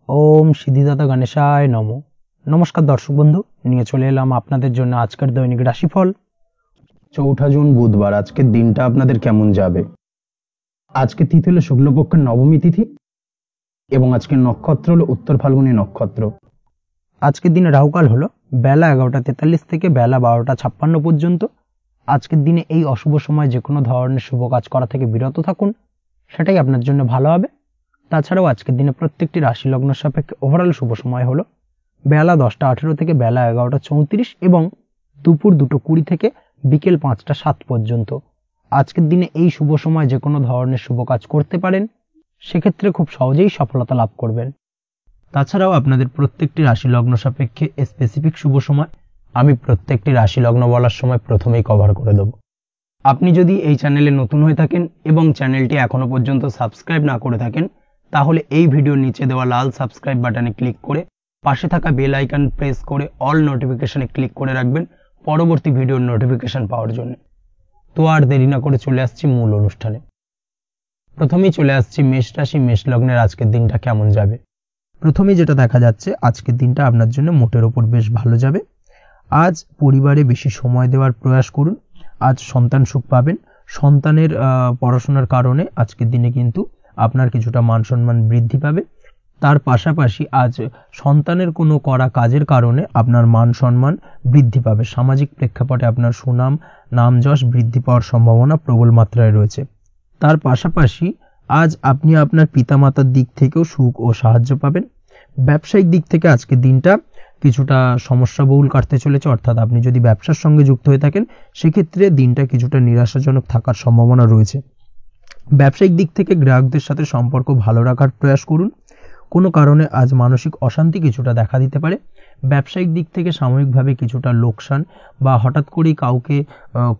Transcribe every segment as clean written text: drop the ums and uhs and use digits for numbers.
ওম সিদ্ধিদাতা গণেশায় নমো। নমস্কার দর্শক বন্ধু, নিয়ে চলে এলাম আপনাদের জন্য আজকের দৈনিক রাশিফল। 4 জুন বুধবার। আজকের দিনটা আপনাদের কেমন যাবে? আজকে তিথি হলো শুক্লপক্ষের নবমী তিথি এবং আজকের নক্ষত্র হলো উত্তর ফাল্গুনী নক্ষত্র। আজকের দিনে রাহুকাল হলো বেলা 11:43 থেকে বেলা 12:56 পর্যন্ত। আজকের দিনে এই অশুভ সময় যে কোনো ধরনের শুভ কাজ করা থেকে বিরত থাকুন, সেটাই আপনার জন্য ভালো হবে। তাছাড়াও আজকের দিনে প্রত্যেকটি রাশি লগ্ন সাপেক্ষে ওভারঅল শুভ সময় হলো বেলা 10:18 থেকে বেলা 11:34 এবং দুপুর 2:20 থেকে বিকেল 5:07 পর্যন্ত। আজকের দিনে এই শুভ সময় যে কোনো ধরনের শুভ কাজ করতে পারেন, সেক্ষেত্রে খুব সহজেই সফলতা লাভ করবেন। তাছাড়াও আপনাদের প্রত্যেকটি রাশি লগ্ন সাপেক্ষে স্পেসিফিক শুভ সময় আমি প্রত্যেকটি রাশি লগ্ন বলার সময় প্রথমেই কভার করে দেব। আপনি যদি এই চ্যানেলে নতুন হয়ে থাকেন এবং চ্যানেলটি এখনো পর্যন্ত সাবস্ক্রাইব না করে থাকেন, তাহলে এই ভিডিওর নিচে দেওয়া লাল সাবস্ক্রাইব বাটনে ক্লিক করে পাশে থাকা বেল আইকন প্রেস করে অল নোটিফিকেশনে ক্লিক করে রাখবেন পরবর্তী ভিডিওর নোটিফিকেশন পাওয়ার জন্য। তো আর দেরি না করে চলে আসছি মূল অনুষ্ঠানে। প্রথমেই চলে আসছি মেষ রাশি মেষ লগ্নের আজকের দিনটা কেমন যাবে। প্রথমেই যেটা দেখা যাচ্ছে, আজকের দিনটা আপনার জন্য মোটের ওপর বেশ ভালো যাবে। আজ পরিবারে বেশি সময় দেওয়ার প্রয়াস করুন। আজ সন্তান সুখ পাবেন। সন্তানের পড়াশোনার কারণে আজকের দিনে কিন্তু আপনার কিছুটা মান সম্মান বৃদ্ধি পাবে। তার পাশাপাশি আজ সন্তানের কোনো করা কাজের কারণে আপনার মান সম্মান বৃদ্ধি পাবে। সামাজিক প্রেক্ষাপটে আপনার সুনাম নাম যশ বৃদ্ধি পাওয়ার সম্ভাবনা প্রবল মাত্রায় রয়েছে। তার পাশাপাশি আজ আপনি আপনার পিতামাতার দিক থেকেও সুখ ও সাহায্য পাবেন। ব্যবসায়িক দিক থেকে আজকের দিনটা কিছুটা সমস্যাবহুল কাটতে চলেছে, অর্থাৎ আপনি যদি ব্যবসার সঙ্গে যুক্ত হয়ে থাকেন, সেক্ষেত্রে দিনটা কিছুটা নিরাশাজনক থাকার সম্ভাবনা রয়েছে। ব্যবসায়িক দিক থেকে গ্রাহকদের সাথে সম্পর্ক ভালো রাখার প্রয়াস করুন। কোনো কারণে আজ মানসিক অশান্তি কিছুটা দেখা দিতে পারে। ব্যবসায়িক দিক থেকে সাময়িকভাবে কিছুটা লোকসান বা হঠাৎ করেই কাউকে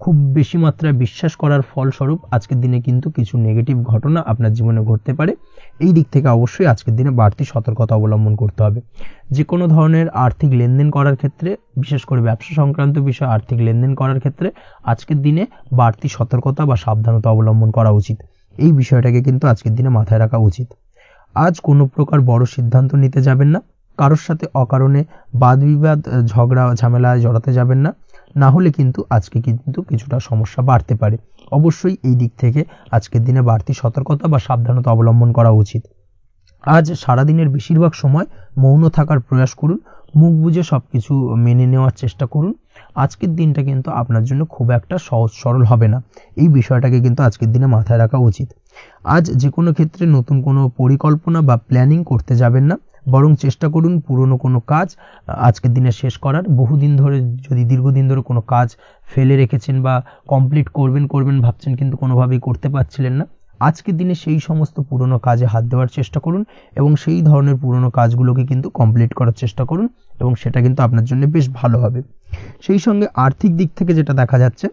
খুব বেশি মাত্রায় বিশ্বাস করার ফলস্বরূপ আজকের দিনে কিন্তু কিছু নেগেটিভ ঘটনা আপনার জীবনে ঘটতে পারে। এই দিক থেকে অবশ্যই আজকের দিনে বাড়তি সতর্কতা অবলম্বন করতে হবে। যে কোনো ধরনের আর্থিক লেনদেন করার ক্ষেত্রে, বিশেষ করে ব্যবসা সংক্রান্ত বিষয়ে আর্থিক লেনদেন করার ক্ষেত্রে আজকের দিনে বাড়তি সতর্কতা বা সাবধানতা অবলম্বন করা উচিত। এই বিষয়টাকে কিন্তু আজকের দিনে মাথায় রাখা উচিত। আজ কোনো প্রকার বড় সিদ্ধান্ত নিতে যাবেন না। কারোর সাথে অকারণে বাদ বিবাদ ঝগড়া ঝামেলায় জড়াতে যাবেন না, না হলে কিন্তু আজকে কিন্তু কিছুটা সমস্যা বাড়তে পারে। অবশ্যই এই দিক থেকে আজকের দিনে বাড়তি সতর্কতা বা সাবধানতা অবলম্বন করা উচিত। আজ সারাদিনের বেশিরভাগ সময় মৌন থাকার প্রয়াস করুন। মুখ বুজে সবকিছু মেনে নেওয়ার চেষ্টা করুন। আজকের দিনটা কিন্তু আপনার জন্য খুব একটা সহজ সরল হবে না। এই বিষয়টাকে কিন্তু আজকের দিনে মাথায় রাখা উচিত। আজ যে কোনো ক্ষেত্রে নতুন কোনো পরিকল্পনা বা প্ল্যানিং করতে যাবেন না, বরং চেষ্টা করুন পুরনো কোনো কাজ আজকের দিনে শেষ করার। বহুদিন ধরে যদি দীর্ঘদিন ধরে কোনো কাজ ফেলে রেখেছেন বা কমপ্লিট করবেন ভাবছেন কিন্তু কোনোভাবেই করতে পারছিলেন না, আজকের দিনে সেই সমস্ত পুরনো কাজে হাত দেওয়ার চেষ্টা করুন এবং সেই ধরনের পুরনো কাজগুলোকে কিন্তু কমপ্লিট করার চেষ্টা করুন এবং সেটা কিন্তু আপনার জন্য বেশ ভালো হবে। সেই সঙ্গে আর্থিক দিক থেকে যেটা দেখা যাচ্ছে,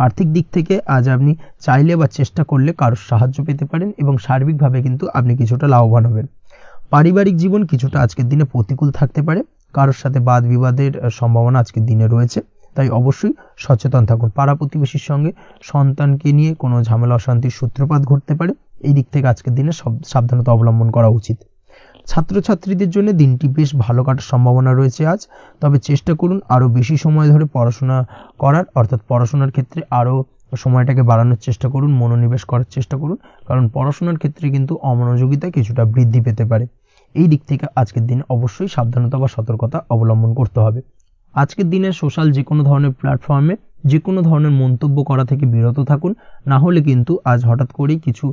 আর্থিক দিক থেকে আজ আপনি চাইলে বা চেষ্টা করলে কারোর সাহায্য পেতে পারেন এবং সার্বিকভাবে কিন্তু আপনি কিছুটা লাভবান হবেন। পারিবারিক জীবন কিছুটা আজকের দিনে প্রতিকূল থাকতে পারে। কারোর সাথে বাদ বিবাদের সম্ভাবনা আজকের দিনে রয়েছে, তাই অবশ্যই সচেতন থাকুন। পাড়া প্রতিবেশীর সঙ্গে সন্তানকে নিয়ে কোনো ঝামেলা অশান্তির সূত্রপাত ঘটতে পারে। এই দিক থেকে আজকের দিনে সাবধানতা অবলম্বন করা উচিত। ছাত্রছাত্রীদের জন্য দিনটি বেশ ভালো কাটার সম্ভাবনা রয়েছে আজ। তবে চেষ্টা করুন আরও বেশি সময় ধরে পড়াশোনা করার, অর্থাৎ পড়াশোনার ক্ষেত্রে আরও সময়টাকে বাড়ানোর চেষ্টা করুন, মনোনিবেশ করার চেষ্টা করুন, কারণ পড়াশোনার ক্ষেত্রে কিন্তু অমনোযোগিতা কিছুটা বৃদ্ধি পেতে পারে। এই দিক থেকে আজকের দিনে অবশ্যই সাবধানতা বা সতর্কতা অবলম্বন করতে হবে। আজকের দিনে সোশ্যাল যে কোনো ধরনের প্ল্যাটফর্মে যে কোনো ধরনের মন্তব্য করা থেকে বিরত থাকুন, না হলে কিন্তু আজ হঠাৎ করেই কিছু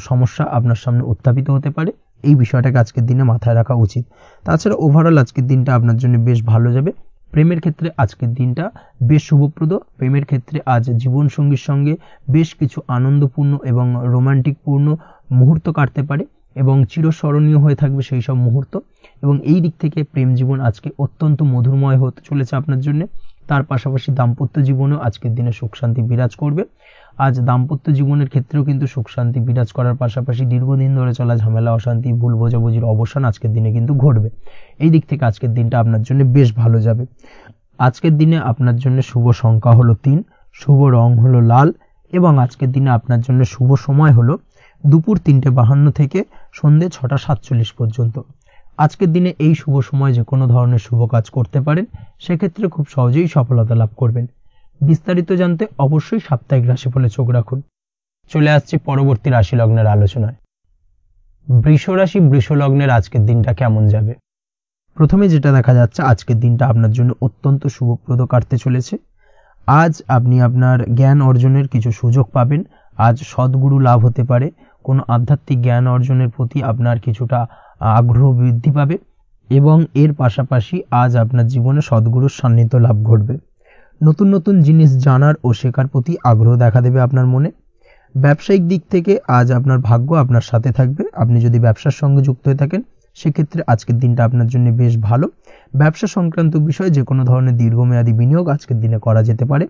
সমস্যা আপনার সামনে উত্থাপিত হতে পারে। এই বিষয়টাকে আজকের দিনে মাথায় রাখা উচিত। তাছাড়া ওভারঅল আজকের দিনটা আপনার জন্য বেশ ভালো যাবে। প্রেমের ক্ষেত্রে আজকের দিনটা বেশ শুভপ্রদ। প্রেমের ক্ষেত্রে আজ জীবনসঙ্গীর সঙ্গে বেশ কিছু আনন্দপূর্ণ এবং রোমান্টিকপূর্ণ মুহূর্ত কাটতে পারে এবং চিরস্মরণীয় হয়ে থাকবে সেই সব মুহূর্ত, এবং এই দিক থেকে প্রেম জীবন আজকে অত্যন্ত মধুরময় হতে চলেছে আপনার জন্য। তার পাশাপাশি দাম্পত্য জীবনেও আজকের দিনে সুখ শান্তি বিরাজ করবে। আজ দাম্পত্য জীবনের ক্ষেত্রেও কিন্তু সুখ শান্তি বিরাজ করার পাশাপাশি দীর্ঘদিন ধরে চলা ঝামেলা অশান্তি ভুল বোঝাবুঝির অবসান আজকের দিনে কিন্তু ঘটবে। এই দিক থেকে আজকের দিনটা আপনার জন্য বেশ ভালো যাবে। আজকের দিনে আপনার জন্য শুভ সংখ্যা হলো 3, শুভ রং হলো লাল এবং আজকের দিনে আপনার জন্য শুভ সময় হলো দুপুর 3:52 থেকে সন্ধ্যে 6:47 পর্যন্ত। আজকের দিনে এই শুভ সময় যে কোনো ধরনের শুভ কাজ করতে পারেন, সেক্ষেত্রে খুব সহজেই সফলতা লাভ করবেন। বিস্তারিত জানতে অবশ্যই সাপ্তাহিক রাশিফলে চোখ রাখুন। চলে আসছি পরবর্তী রাশি লগ্নের আলোচনায়। বৃষ রাশি, বৃষ লগ্নের আজকের দিনটা কেমন যাবে? প্রথমে যেটা দেখা যাচ্ছে, আজকের দিনটা আপনার জন্য অত্যন্ত শুভপ্রদ কাটতে চলেছে। আজ আপনি আপনার জ্ঞান অর্জনের কিছু সুযোগ পাবেন। আজ সদ্গুরু লাভ হতে পারে। কোনো আধ্যাত্মিক জ্ঞান অর্জনের প্রতি আপনার কিছুটা আগ্রহ বৃদ্ধি পাবে এবং এর পাশাপাশি আজ আপনার জীবনে সদ্গুরুর সান্নিধ্য লাভ ঘটবে। নতুন নতুন জিনিস জানার ও শেখার প্রতি আগ্রহ দেখা দেবে আপনার মনে। ব্যবসায়িক দিক থেকে আজ আপনার ভাগ্য আপনার সাথে থাকবে। আপনি যদি ব্যবসার সঙ্গে যুক্ত হয়ে থাকেন, সেক্ষেত্রে আজকের দিনটা আপনার জন্য বেশ ভালো। ব্যবসা সংক্রান্ত বিষয়ে যে কোনো ধরনের দীর্ঘমেয়াদী বিনিয়োগ আজকের দিনে করা যেতে পারে।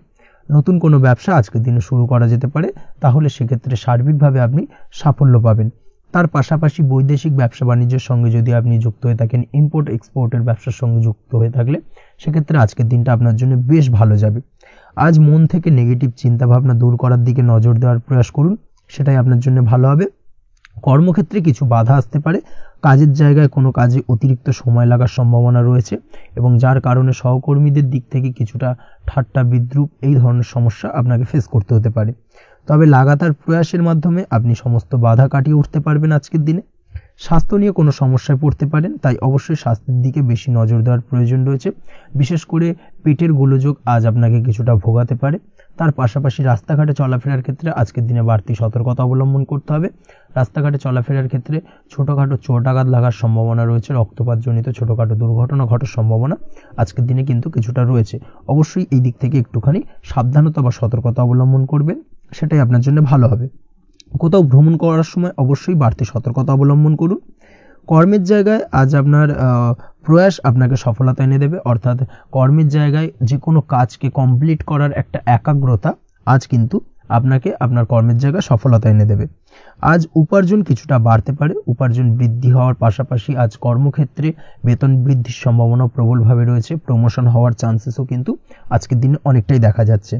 নতুন কোনো ব্যবসা আজকের দিনে শুরু করা যেতে পারে, তাহলে সেক্ষেত্রে সার্বিকভাবে আপনি সাফল্য পাবেন। তার পাশাপাশি বৈদেশিক ব্যবসা বাণিজ্যের সঙ্গে যদি আপনি যুক্ত হয়ে থাকেন, ইম্পোর্ট এক্সপোর্টের ব্যবসার সঙ্গে যুক্ত হয়ে থাকলে, সেক্ষেত্রে আজকের দিনটা আপনার জন্য বেশ ভালো যাবে। আজ মন থেকে নেগেটিভ চিন্তাভাবনা দূর করার দিকে নজর দেওয়ার প্রয়াস করুন, সেটাই আপনার জন্য ভালো হবে। কর্মক্ষেত্রে কিছু বাধা আসতে পারে। কাজের জায়গায় কোনো কাজে অতিরিক্ত সময় লাগার সম্ভাবনা রয়েছে এবং যার কারণে সহকর্মীদের দিক থেকে কিছুটা ঠাট্টা বিদ্রূপ এই ধরনের সমস্যা আপনাকে ফেস করতে হতে পারে। তবে লাগাতার প্রয়াসের মাধ্যমে আপনি সমস্ত বাধা কাটিয়ে উঠতে পারবেন আজকের দিনে। স্বাস্থ্য নিয়ে কোনো সমস্যায় পড়তে পারেন, তাই অবশ্যই স্বাস্থ্যের দিকে বেশি নজর দেওয়ার প্রয়োজন রয়েছে। বিশেষ করে পেটের গোলযোগ আজ আপনাকে কিছুটা ভোগাতে পারে। তার পাশাপাশি রাস্তাঘাটে চলাফেরার ক্ষেত্রে আজকের দিনে বাড়তি সতর্কতা অবলম্বন করতে হবে। রাস্তাঘাটে চলাফেরার ক্ষেত্রে ছোটোখাটো চোট আঘাত লাগার সম্ভাবনা রয়েছে। রক্তপাতজনিত ছোটোখাটো দুর্ঘটনা ঘটার সম্ভাবনা আজকের দিনে কিন্তু কিছুটা রয়েছে। অবশ্যই এই দিক থেকে একটুখানি সাবধানতা বা সতর্কতা অবলম্বন করবেন, সেটাই আপনার জন্য ভালো হবে। কোথাও ভ্রমণ করার সময় অবশ্যই বাড়তি সতর্কতা অবলম্বন করুন। কর্মের জায়গায় আজ আপনার প্রয়াস আপনাকে সফলতা এনে দেবে, অর্থাৎ কর্মের জায়গায় যে কোনো কাজকে কমপ্লিট করার একটা একাগ্রতা আজ কিন্তু আপনাকে আপনার কর্মের জায়গায় সফলতা এনে দেবে। আজ উপার্জন কিছুটা বাড়তে পারে। উপার্জন বৃদ্ধি হওয়ার পাশাপাশি আজ কর্মক্ষেত্রে বেতন বৃদ্ধির সম্ভাবনা প্রবলভাবে রয়েছে। প্রমোশন হওয়ার চান্সেসও কিন্তু আজকের দিনে অনেকটাই দেখা যাচ্ছে।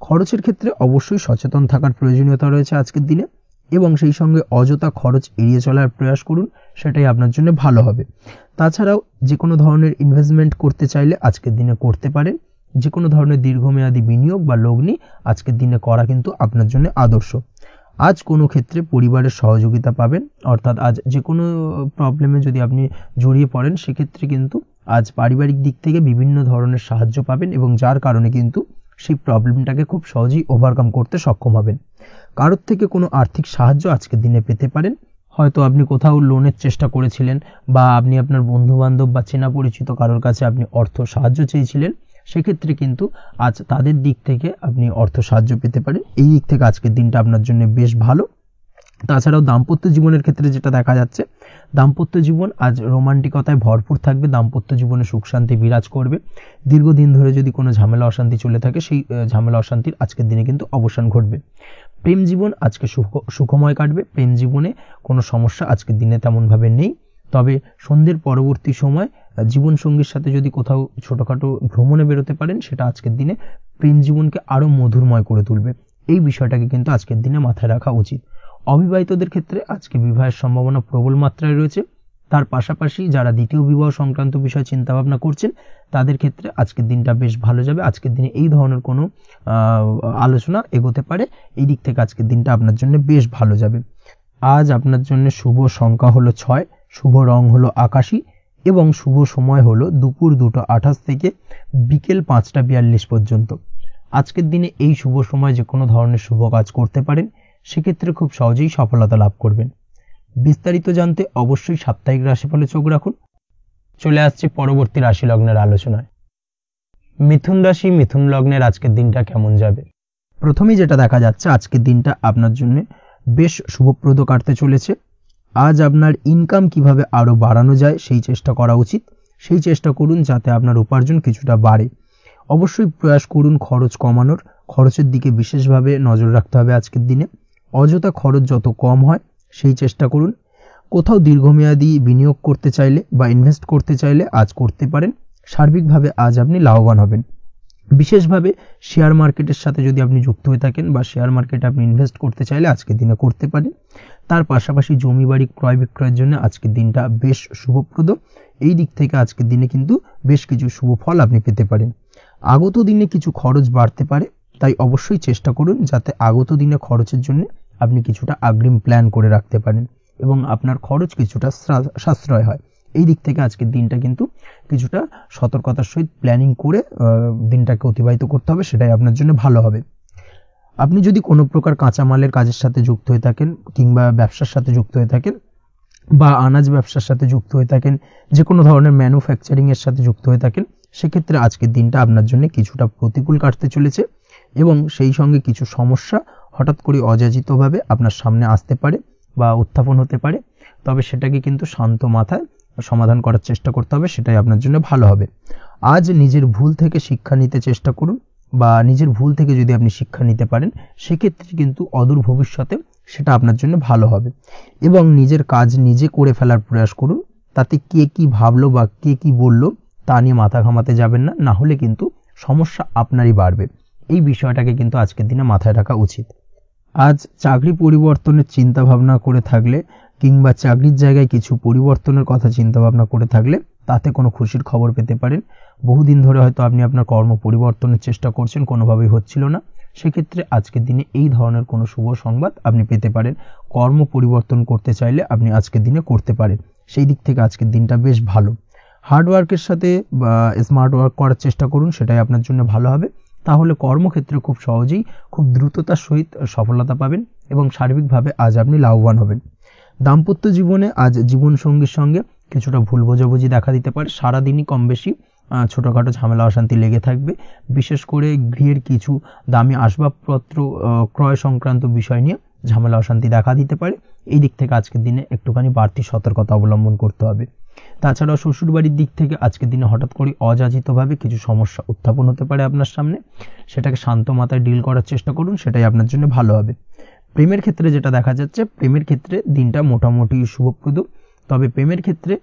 খরচের ক্ষেত্রে অবশ্যই সচেতন থাকার প্রয়োজনীয়তা রয়েছে আজকের দিনে এবং সেই সঙ্গে অযথা খরচ এড়িয়ে চলার প্রয়াস করুন, সেটাই আপনার জন্য ভালো হবে। তাছাড়াও যে কোনো ধরনের ইনভেস্টমেন্ট করতে চাইলে আজকের দিনে করতে পারেন। যে কোনো ধরনের দীর্ঘমেয়াদী বিনিয়োগ বা লগ্নি আজকের দিনে করা কিন্তু আপনার জন্য আদর্শ। আজ কোনো ক্ষেত্রে পরিবারের সহযোগিতা পাবেন, অর্থাৎ আজ যে কোনো প্রবলেমে যদি আপনি জড়িয়ে পড়েন, সেক্ষেত্রে কিন্তু আজ পারিবারিক দিক থেকে বিভিন্ন ধরনের সাহায্য পাবেন এবং যার কারণে কিন্তু সেই প্রবলেমটাকে খুব সহজেই ওভারকাম করতে সক্ষম হবেন। কারোর থেকে কোনো আর্থিক সাহায্য আজকের দিনে পেতে পারেন। হয়তো আপনি কোথাও লোনের চেষ্টা করেছিলেন বা আপনি আপনার বন্ধু বান্ধব বা চেনা পরিচিত কারোর কাছে আপনি অর্থ সাহায্য চেয়েছিলেন, সেক্ষেত্রে কিন্তু আজ তাদের দিক থেকে আপনি অর্থ সাহায্য পেতে পারেন। এই দিক থেকে আজকের দিনটা আপনার জন্য বেশ ভালো। তাছাড়াও দাম্পত্য জীবনের ক্ষেত্রে যেটা দেখা যাচ্ছে, দাম্পত্য জীবন আজ রোমান্টিকতায় ভরপুর থাকবে। দাম্পত্য জীবনে সুখ শান্তি বিরাজ করবে। দীর্ঘদিন ধরে যদি কোনো ঝামেলা অশান্তি চলে থাকে, সেই ঝামেলা অশান্তির আজকের দিনে কিন্তু অবসান ঘটবে। প্রেম জীবন আজকে সুখময় কাটবে। প্রেম জীবনে কোনো সমস্যা আজকের দিনে তেমনভাবে নেই। তবে সন্ধ্যের পরবর্তী সময় জীবনসঙ্গীর সাথে যদি কোথাও ছোটোখাটো ভ্রমণে বেরোতে পারেন, সেটা আজকের দিনে প্রেম জীবনকে আরও মধুরময় করে তুলবে। এই বিষয়টাকে কিন্তু আজকের দিনে মাথায় রাখা উচিত। অবিবাহিতদের ক্ষেত্রে আজকে বিবাহের সম্ভাবনা প্রবল মাত্রায় রয়েছে। তার পাশাপাশি যারা দ্বিতীয় বিবাহ সংক্রান্ত বিষয়ে চিন্তাভাবনা করছেন, তাদের ক্ষেত্রে আজকের দিনটা বেশ ভালো যাবে। আজকের দিনে এই ধরনের কোনো আলোচনা এগোতে পারে। এই দিক থেকে আজকের দিনটা আপনার জন্য বেশ ভালো যাবে। আজ আপনার জন্য শুভ সংখ্যা হলো 6, শুভ রং হলো আকাশী এবং শুভ সময় হলো দুপুর 2:28 থেকে বিকেল 5:42 পর্যন্ত। আজকের দিনে এই শুভ সময় যে কোনো ধরনের শুভ কাজ করতে পারেন, সেক্ষেত্রে খুব সহজেই সফলতা লাভ করবেন। বিস্তারিত জানতে অবশ্যই সাপ্তাহিক রাশিফলে চোখ রাখুন। চলে আসছে পরবর্তী রাশি লগ্নের আলোচনায়। মিথুন রাশি, মিথুন লগ্নের আজকের দিনটা কেমন যাবে? প্রথমেই যেটা দেখা যাচ্ছে, আজকের দিনটা আপনার জন্য বেশ শুভপ্রদ কাটতে চলেছে। আজ আপনার ইনকাম কিভাবে আরো বাড়ানো যায় সেই চেষ্টা করা উচিত। সেই চেষ্টা করুন যাতে আপনার উপার্জন কিছুটা বাড়ে। অবশ্যই প্রয়াস করুন খরচ কমানোর। খরচের দিকে বিশেষভাবে নজর রাখতে হবে আজকের দিনে। অযথা খরচ যত কম হয় সেই চেষ্টা করুন। কোথাও দীর্ঘমেয়াদী বিনিয়োগ করতে চাইলে বা ইনভেস্ট করতে চাইলে আজ করতে পারেন। সার্বিকভাবে আজ আপনি লাভবান হবেন। বিশেষভাবে শেয়ার মার্কেটের সাথে যদি আপনি যুক্ত হয়ে থাকেন বা শেয়ার মার্কেটে আপনি ইনভেস্ট করতে চাইলে আজকের দিনে করতে পারেন। তার পাশাপাশি জমি বাড়ি ক্রয় বিক্রয়ের জন্য আজকের দিনটা বেশ শুভপ্রদ। এই দিক থেকে আজকের দিনে কিন্তু বেশ কিছু শুভ ফল আপনি পেতে পারেন। আগত দিনে কিছু খরচ বাড়তে পারে, তাই অবশ্যই চেষ্টা করুন যাতে আগত দিনে খরচের জন্য আপনি কিছুটা অগ্রিম প্ল্যান করে রাখতে পারেন এবং আপনার খরচ কিছুটা সাশ্রয় হয়। এই দিক থেকে আজকের দিনটা কিন্তু কিছুটা সতর্কতার সহিত প্ল্যানিং করে দিনটাকে অতিবাহিত করতে হবে, সেটাই আপনার জন্য ভালো হবে। আপনি যদি কোনো প্রকার কাঁচামালের কাজের সাথে যুক্ত হয়ে থাকেন কিংবা ব্যবসার সাথে যুক্ত হয়ে থাকেন বা আনাজ ব্যবসার সাথে যুক্ত হয়ে থাকেন, যে কোনো ধরনের ম্যানুফ্যাকচারিং এর সাথে যুক্ত হয়ে থাকেন, সেক্ষেত্রে আজকের দিনটা আপনার জন্য কিছুটা প্রতিকূল কাটতে চলেছে এবং সেই সঙ্গে কিছু সমস্যা হঠাৎ করে অযাচিতভাবে আপনার সামনে আসতে পারে বা উত্থাপন হতে পারে। তবে সেটাকে কিন্তু শান্ত মাথায় সমাধান করার চেষ্টা করতে হবে, সেটাই আপনার জন্য ভালো হবে। আজ নিজের ভুল থেকে শিক্ষা নিতে চেষ্টা করুন বা নিজের ভুল থেকে যদি আপনি শিক্ষা নিতে পারেন সেক্ষেত্রে কিন্তু অদূর ভবিষ্যতে সেটা আপনার জন্য ভালো হবে এবং নিজের কাজ নিজে করে ফেলার প্রয়াস করুন। তাতে কে কি ভাবলো বা কে কি বললো তা নিয়ে মাথা ঘামাতে যাবেন না, না হলে কিন্তু সমস্যা আপনারই বাড়বে। এই বিষয়টাকে কিন্তু আজকের দিনে মাথায় রাখা উচিত। আজ চাকরি পরিবর্তনের চিন্তা ভাবনা করে থাকলে কিংবা চাকরির জায়গায় কিছু পরিবর্তনের কথা চিন্তা ভাবনা করে থাকলে তাতে কোনো খুশির খবর পেতে পারেন। বহুদিন ধরে হয়তো আপনি আপনার কর্ম পরিবর্তনের চেষ্টা করছেন, কোনোভাবেই হচ্ছিল না, সেক্ষেত্রে আজকের দিনে এই ধরনের কোনো শুভ সংবাদ আপনি পেতে পারেন। কর্ম পরিবর্তন করতে চাইলে আপনি আজকের দিনে করতে পারেন, সেই দিক থেকে আজকের দিনটা বেশ ভালো। হার্ডওয়ার্কের সাথে বা স্মার্ট ওয়ার্ক করার চেষ্টা করুন, সেটাই আপনার জন্য ভালো হবে। তাহলে কর্মক্ষেত্রে খুব সহজেই খুব দ্রুততার সহিত সফলতা পাবেন এবং সার্বিকভাবে আজ আপনি লাভবান হবেন। দাম্পত্য জীবনে আজ জীবনসঙ্গীর সঙ্গে কিছুটা ভুল বোঝাবুঝি দেখা দিতে পারে। সারাদিনই কম বেশি ছোটোখাটো ঝামেলা অশান্তি লেগে থাকবে, বিশেষ করে গৃহের কিছু দামি আসবাবপত্র ক্রয় সংক্রান্ত বিষয় নিয়ে ঝামেলা অশান্তি দেখা দিতে পারে। এই দিক থেকে আজকের দিনে একটুখানি বাড়তি সতর্কতা অবলম্বন করতে হবে। তাছাড়াও শ্বশুরবাড়ির দিক থেকে আজকের দিনে হঠাৎ করে অযাচিতভাবে কিছু সমস্যা উত্থাপন হতে পারে আপনার সামনে, সেটাকে শান্ত মাথায় ডিল করার চেষ্টা করুন, সেটাই আপনার জন্য ভালো হবে। প্রেমের ক্ষেত্রে যেটা দেখা যাচ্ছে, প্রেমের ক্ষেত্রে দিনটা মোটামুটি শুভপ্রদ, তবে প্রেমের ক্ষেত্রে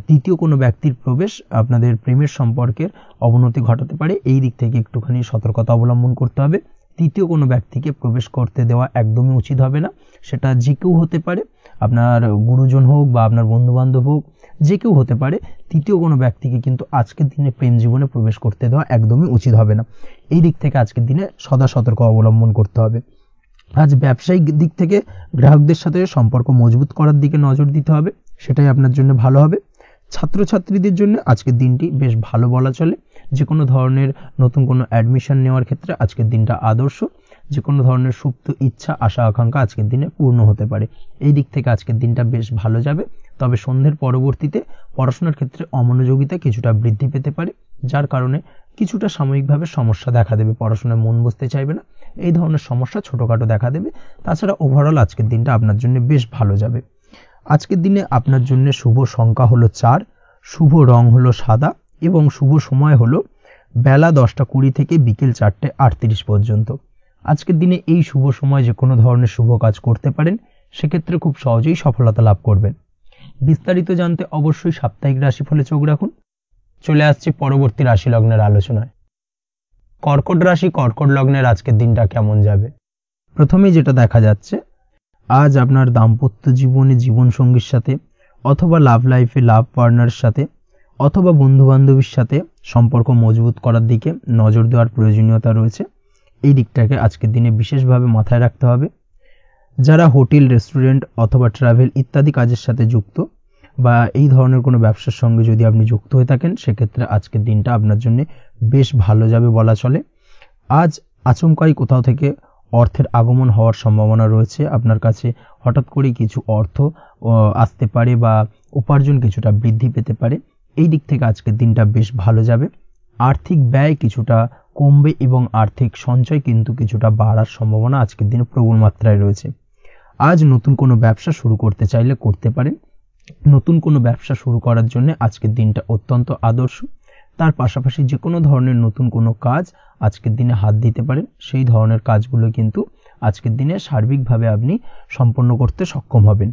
তৃতীয় কোনো ব্যক্তির প্রবেশ আপনাদের প্রেমের সম্পর্কের অবনতি ঘটাতে পারে। এই দিক থেকে একটুখানি সতর্কতা অবলম্বন করতে হবে। তৃতীয় কোনো ব্যক্তিকে প্রবেশ করতে দেওয়া একদমই উচিত হবে না, সেটা যে কেউ হতে পারে, আপনার গুরুজন হোক বা আপনার বন্ধুবান্ধব হোক, যে কেউ হতে পারে। তৃতীয় কোনো ব্যক্তিকে কিন্তু আজকের দিনে প্রেম জীবনে প্রবেশ করতে দেওয়া একদমই উচিত হবে না। এই দিক থেকে আজকের দিনে সদা সতর্ক অবলম্বন করতে হবে। আজ ব্যবসায়িক দিক থেকে গ্রাহকদের সাথে সম্পর্ক মজবুত করার দিকে নজর দিতে হবে, সেটাই আপনার জন্য ভালো হবে। ছাত্রছাত্রীদের জন্য আজকের দিনটি বেশ ভালো বলা চলে। যে কোনো ধরনের নতুন কোনো অ্যাডমিশন নেওয়ার ক্ষেত্রে আজকের দিনটা আদর্শ। যে কোনো ধরনের সুপ্ত ইচ্ছা আশা আকাঙ্ক্ষা আজকের দিনে পূর্ণ হতে পারে। এই দিক থেকে আজকের দিনটা বেশ ভালো যাবে। তবে সন্ধ্যের পরবর্তীতে পড়াশোনার ক্ষেত্রে অমনোযোগিতা কিছুটা বৃদ্ধি পেতে পারে, যার কারণে কিছুটা সাময়িকভাবে সমস্যা দেখা দেবে, পড়াশোনায় মন বসতে চাইবে না, এই ধরনের সমস্যা ছোটোখাটো দেখা দেবে। তাছাড়া ওভারঅল আজকের দিনটা আপনার জন্য বেশ ভালো যাবে। আজকের দিনে আপনার জন্য শুভ সংখ্যা হলো 4, শুভ রং হলো সাদা এবং শুভ সময় হলো বেলা 10:20 থেকে বিকেল 4:38 পর্যন্ত। আজকের দিনে এই শুভ সময় যে কোনো ধরনের শুভ কাজ করতে পারেন, সেক্ষেত্রে খুব সহজেই সফলতা লাভ করবেন। বিস্তারিত জানতে অবশ্যই সাপ্তাহিক রাশিফলে চোখ রাখুন। চলে আসছে পরবর্তী রাশি লগ্নের আলোচনায়। কর্কট রাশি, কর্কট লগ্নের আজকের দিনটা কেমন যাবে? প্রথমেই যেটা দেখা যাচ্ছে, আজ আপনার দাম্পত্য জীবনে জীবনসঙ্গীর সাথে অথবা লাভ লাইফে লাভ পার্টনারের সাথে অথবা বন্ধু বান্ধবীর সাথে সম্পর্ক মজবুত করার দিকে নজর দেওয়ার প্রয়োজনীয়তা রয়েছে। এই দিকটাকে আজকের দিনে বিশেষভাবে মাথায় রাখতে হবে। যারা হোটেল, রেস্টুরেন্ট অথবা ট্রাভেল ইত্যাদি কাজের সাথে যুক্ত বা এই ধরনের কোনো ব্যবসার সঙ্গে যদি আপনি যুক্ত হয়ে থাকেন, সেক্ষেত্রে আজকের দিনটা আপনার জন্য বেশ ভালো যাবে বলা চলে। আজ আচমকাই কোথাও থেকে অর্থের আগমন হওয়ার সম্ভাবনা রয়েছে। আপনার কাছে হঠাৎ করে কিছু অর্থ আসতে পারে বা উপার্জন কিছুটা বৃদ্ধি পেতে পারে। এই দিক থেকে আজকের দিনটা বেশ ভালো যাবে। আর্থিক ব্যয় কিছুটা কমবে এবং আর্থিক সঞ্চয় কিন্তু কিছুটা বাড়ার সম্ভাবনা আজকের দিনে প্রবল মাত্রায় রয়েছে। আজ নতুন কোনো ব্যবসা শুরু করতে চাইলে করতে পারেন। নতুন কোনো ব্যবসা শুরু করার জন্য আজকের দিনটা অত্যন্ত আদর্শ। তার পাশাপাশি যে কোনো ধরনের নতুন কোনো কাজ আজকের দিনে হাত দিতে পারেন, সেই ধরনের কাজগুলো কিন্তু আজকের দিনে সার্বিকভাবে আপনি সম্পন্ন করতে সক্ষম হবেন।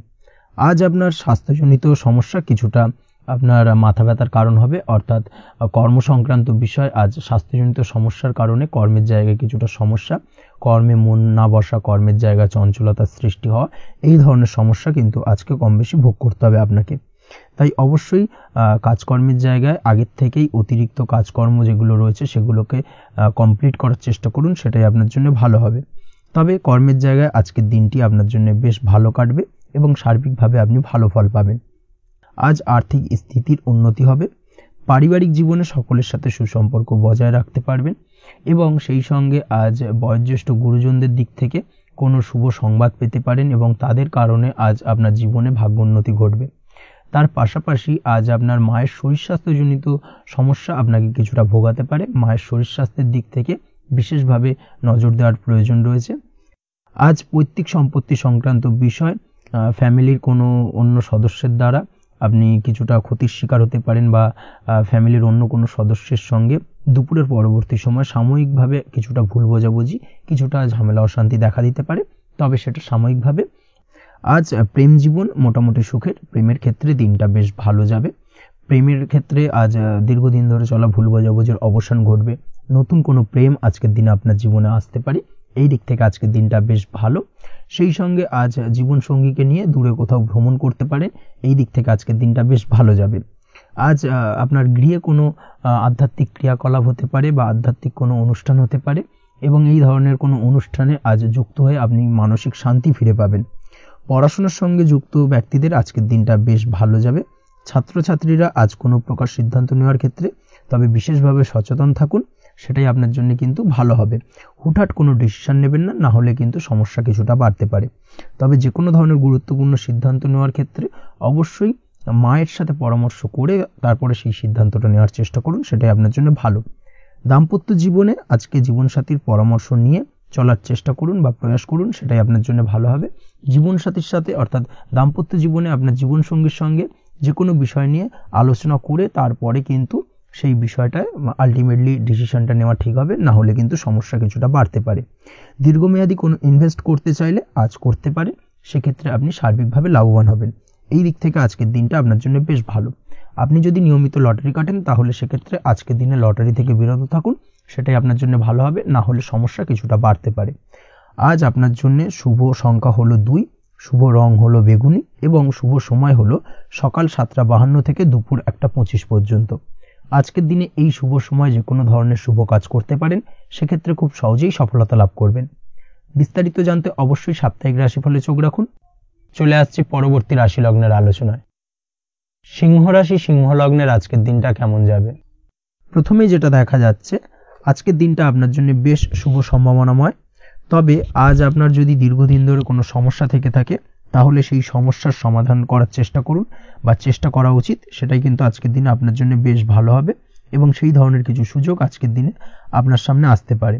আজ আপনার স্বাস্থ্যজনিত সমস্যা কিছুটা আপনার মাথা ব্যথার কারণ হবে, অর্থাৎ কর্ম সংক্রান্ত বিষয়। আজ স্বাস্থ্যজনিত সমস্যার কারণে কর্মের জায়গায় কিছুটা সমস্যা, কর্মে মন না বসা, কর্মের জায়গায় চঞ্চলতার সৃষ্টি হওয়া, এই ধরনের সমস্যা কিন্তু আজকে কম বেশি ভোগ করতে হবে আপনাকে। তাই অবশ্যই কাজকর্মের জায়গায় আগের থেকেই অতিরিক্ত কাজকর্ম যেগুলো রয়েছে সেগুলোকে কমপ্লিট করার চেষ্টা করুন, সেটাই আপনার জন্য ভালো হবে। তবে কর্মের জায়গায় আজকের দিনটি আপনার জন্য বেশ ভালো কাটবে এবং সার্বিকভাবে আপনি ভালো ফল পাবেন। আজ আর্থিক স্থিতির উন্নতি হবে, পারিবারিক জীবনে সকলের সাথে সুসম্পর্ক বজায় রাখতে পারবেন এবং সেই সঙ্গে আজ বয়োজ্যেষ্ঠ গুরুজনদের দিক থেকে কোনো শুভ সংবাদ পেতে পারেন এবং তাদের কারণে আজ আপনার জীবনে ভাগ্যোন্নতি ঘটবে। তার পাশাপাশি আজ আপনার মায়ের শরীর স্বাস্থ্যজনিত সমস্যা আপনাকে কিছুটা ভোগাতে পারে। মায়ের শরীর স্বাস্থ্যের দিক থেকে বিশেষভাবে নজর দেওয়ার প্রয়োজন রয়েছে। আজ পৈতৃক সম্পত্তি সংক্রান্ত বিষয়, ফ্যামিলির কোনো অন্য সদস্যের দ্বারা আপনি কিছুটা ক্ষতির শিকার হতে পারেন বা ফ্যামিলির অন্য কোনো সদস্যের সঙ্গে দুপুরের পরবর্তী সময় সাময়িকভাবে কিছুটা ভুল বোঝাবুঝি, কিছুটা ঝামেলা অশান্তি দেখা দিতে পারে, তবে সেটা সাময়িকভাবে। আজ প্রেম জীবন মোটামুটি সুখের, প্রেমের ক্ষেত্রে দিনটা বেশ ভালো যাবে। প্রেমের ক্ষেত্রে আজ দীর্ঘদিন ধরে চলা ভুল বোঝাবুঝির অবসান ঘটবে, নতুন কোনো প্রেম আজকের দিনে আপনার জীবনে আসতে পারে, এই দিক থেকে আজকের দিনটা বেশ ভালো। সেই সঙ্গে আজ জীবন সঙ্গীকে নিয়ে দূরে কোথাও ভ্রমণ করতে পারেন, এই দিক থেকে আজকের দিনটা বেশ ভালো যাবে। আজ আপনার গৃহে কোনো আধ্যাত্মিক ক্রিয়াকলাপ হতে পারে বা আধ্যাত্মিক কোনো অনুষ্ঠান হতে পারে এবং এই ধরনের কোনো অনুষ্ঠানে আজ যুক্ত হয়ে আপনি মানসিক শান্তি ফিরে পাবেন। পড়াশোনার সঙ্গে যুক্ত ব্যক্তিদের আজকের দিনটা বেশ ভালো যাবে। ছাত্রছাত্রীরা আজ কোনো প্রকার সিদ্ধান্ত নেওয়ার ক্ষেত্রে তবে বিশেষভাবে সচেতন থাকুন, সেটাই আপনার জন্য কিন্তু ভালো হবে। হুটহাট কোনো ডিসিশন নেবেন না, না হলে কিন্তু সমস্যা কিছুটা বাড়তে পারে। তবে যে কোনো ধরনের গুরুত্বপূর্ণ সিদ্ধান্ত নেওয়ার ক্ষেত্রে অবশ্যই মায়ের সাথে পরামর্শ করে তারপরে সেই সিদ্ধান্তটা নেওয়ার চেষ্টা করুন, সেটাই আপনার জন্য ভালো। দাম্পত্য জীবনে আজকে জীবনসাথীর পরামর্শ নিয়ে চলার চেষ্টা করুন বা প্রয়াস করুন, সেটাই আপনার জন্য ভালো হবে। জীবনসাথীর সাথে অর্থাৎ দাম্পত্য জীবনে আপনার জীবনসঙ্গীর সঙ্গে যে কোনো বিষয় নিয়ে আলোচনা করে তারপরে কিন্তু সেই বিষয়টায় আলটিমেটলি ডিসিশনটা নেওয়া ঠিক হবে, না হলে কিন্তু সমস্যা কিছুটা বাড়তে পারে। দীর্ঘমেয়াদী কোনো ইনভেস্ট করতে চাইলে আজ করতে পারে, সেক্ষেত্রে আপনি সার্বিকভাবে লাভবান হবেন। এই দিক থেকে আজকের দিনটা আপনার জন্য বেশ ভালো। আপনি যদি নিয়মিত লটারি কাটেন তাহলে সেক্ষেত্রে আজকের দিনে লটারি থেকে বিরত থাকুন, সেটাই আপনার জন্য ভালো হবে, না হলে সমস্যা কিছুটা বাড়তে পারে। আজ আপনার জন্য শুভ সংখ্যা হলো 2, শুভ রং হলো বেগুনি এবং শুভ সময় হলো সকাল 7:52 থেকে দুপুর 1:25 পর্যন্ত। আজকের দিনে এই শুভ সময় যে কোনো ধরনের শুভ কাজ করতে পারেন, সেক্ষেত্রে খুব সহজেই সফলতা লাভ করবেন। বিস্তারিত জানতে অবশ্যই সাপ্তাহিক রাশিফলে চোখ রাখুন। চলে আসছে পরবর্তী রাশি লগ্নের আলোচনায়। সিংহ রাশি, সিংহ লগ্নের আজকের দিনটা কেমন যাবে? প্রথমেই যেটা দেখা যাচ্ছে, আজকের দিনটা আপনার জন্য বেশ শুভ সম্ভাবনাময়। তবে আজ আপনার যদি দীর্ঘদিন ধরে কোনো সমস্যা থেকে থাকে তাহলে সেই সমস্যার সমাধান করার চেষ্টা করুন বা চেষ্টা করা উচিত, সেটাই কিন্তু আজকের দিনে আপনার জন্য বেশ ভালো হবে এবং সেই ধরনের কিছু সুযোগ আজকের দিনে আপনার সামনে আসতে পারে।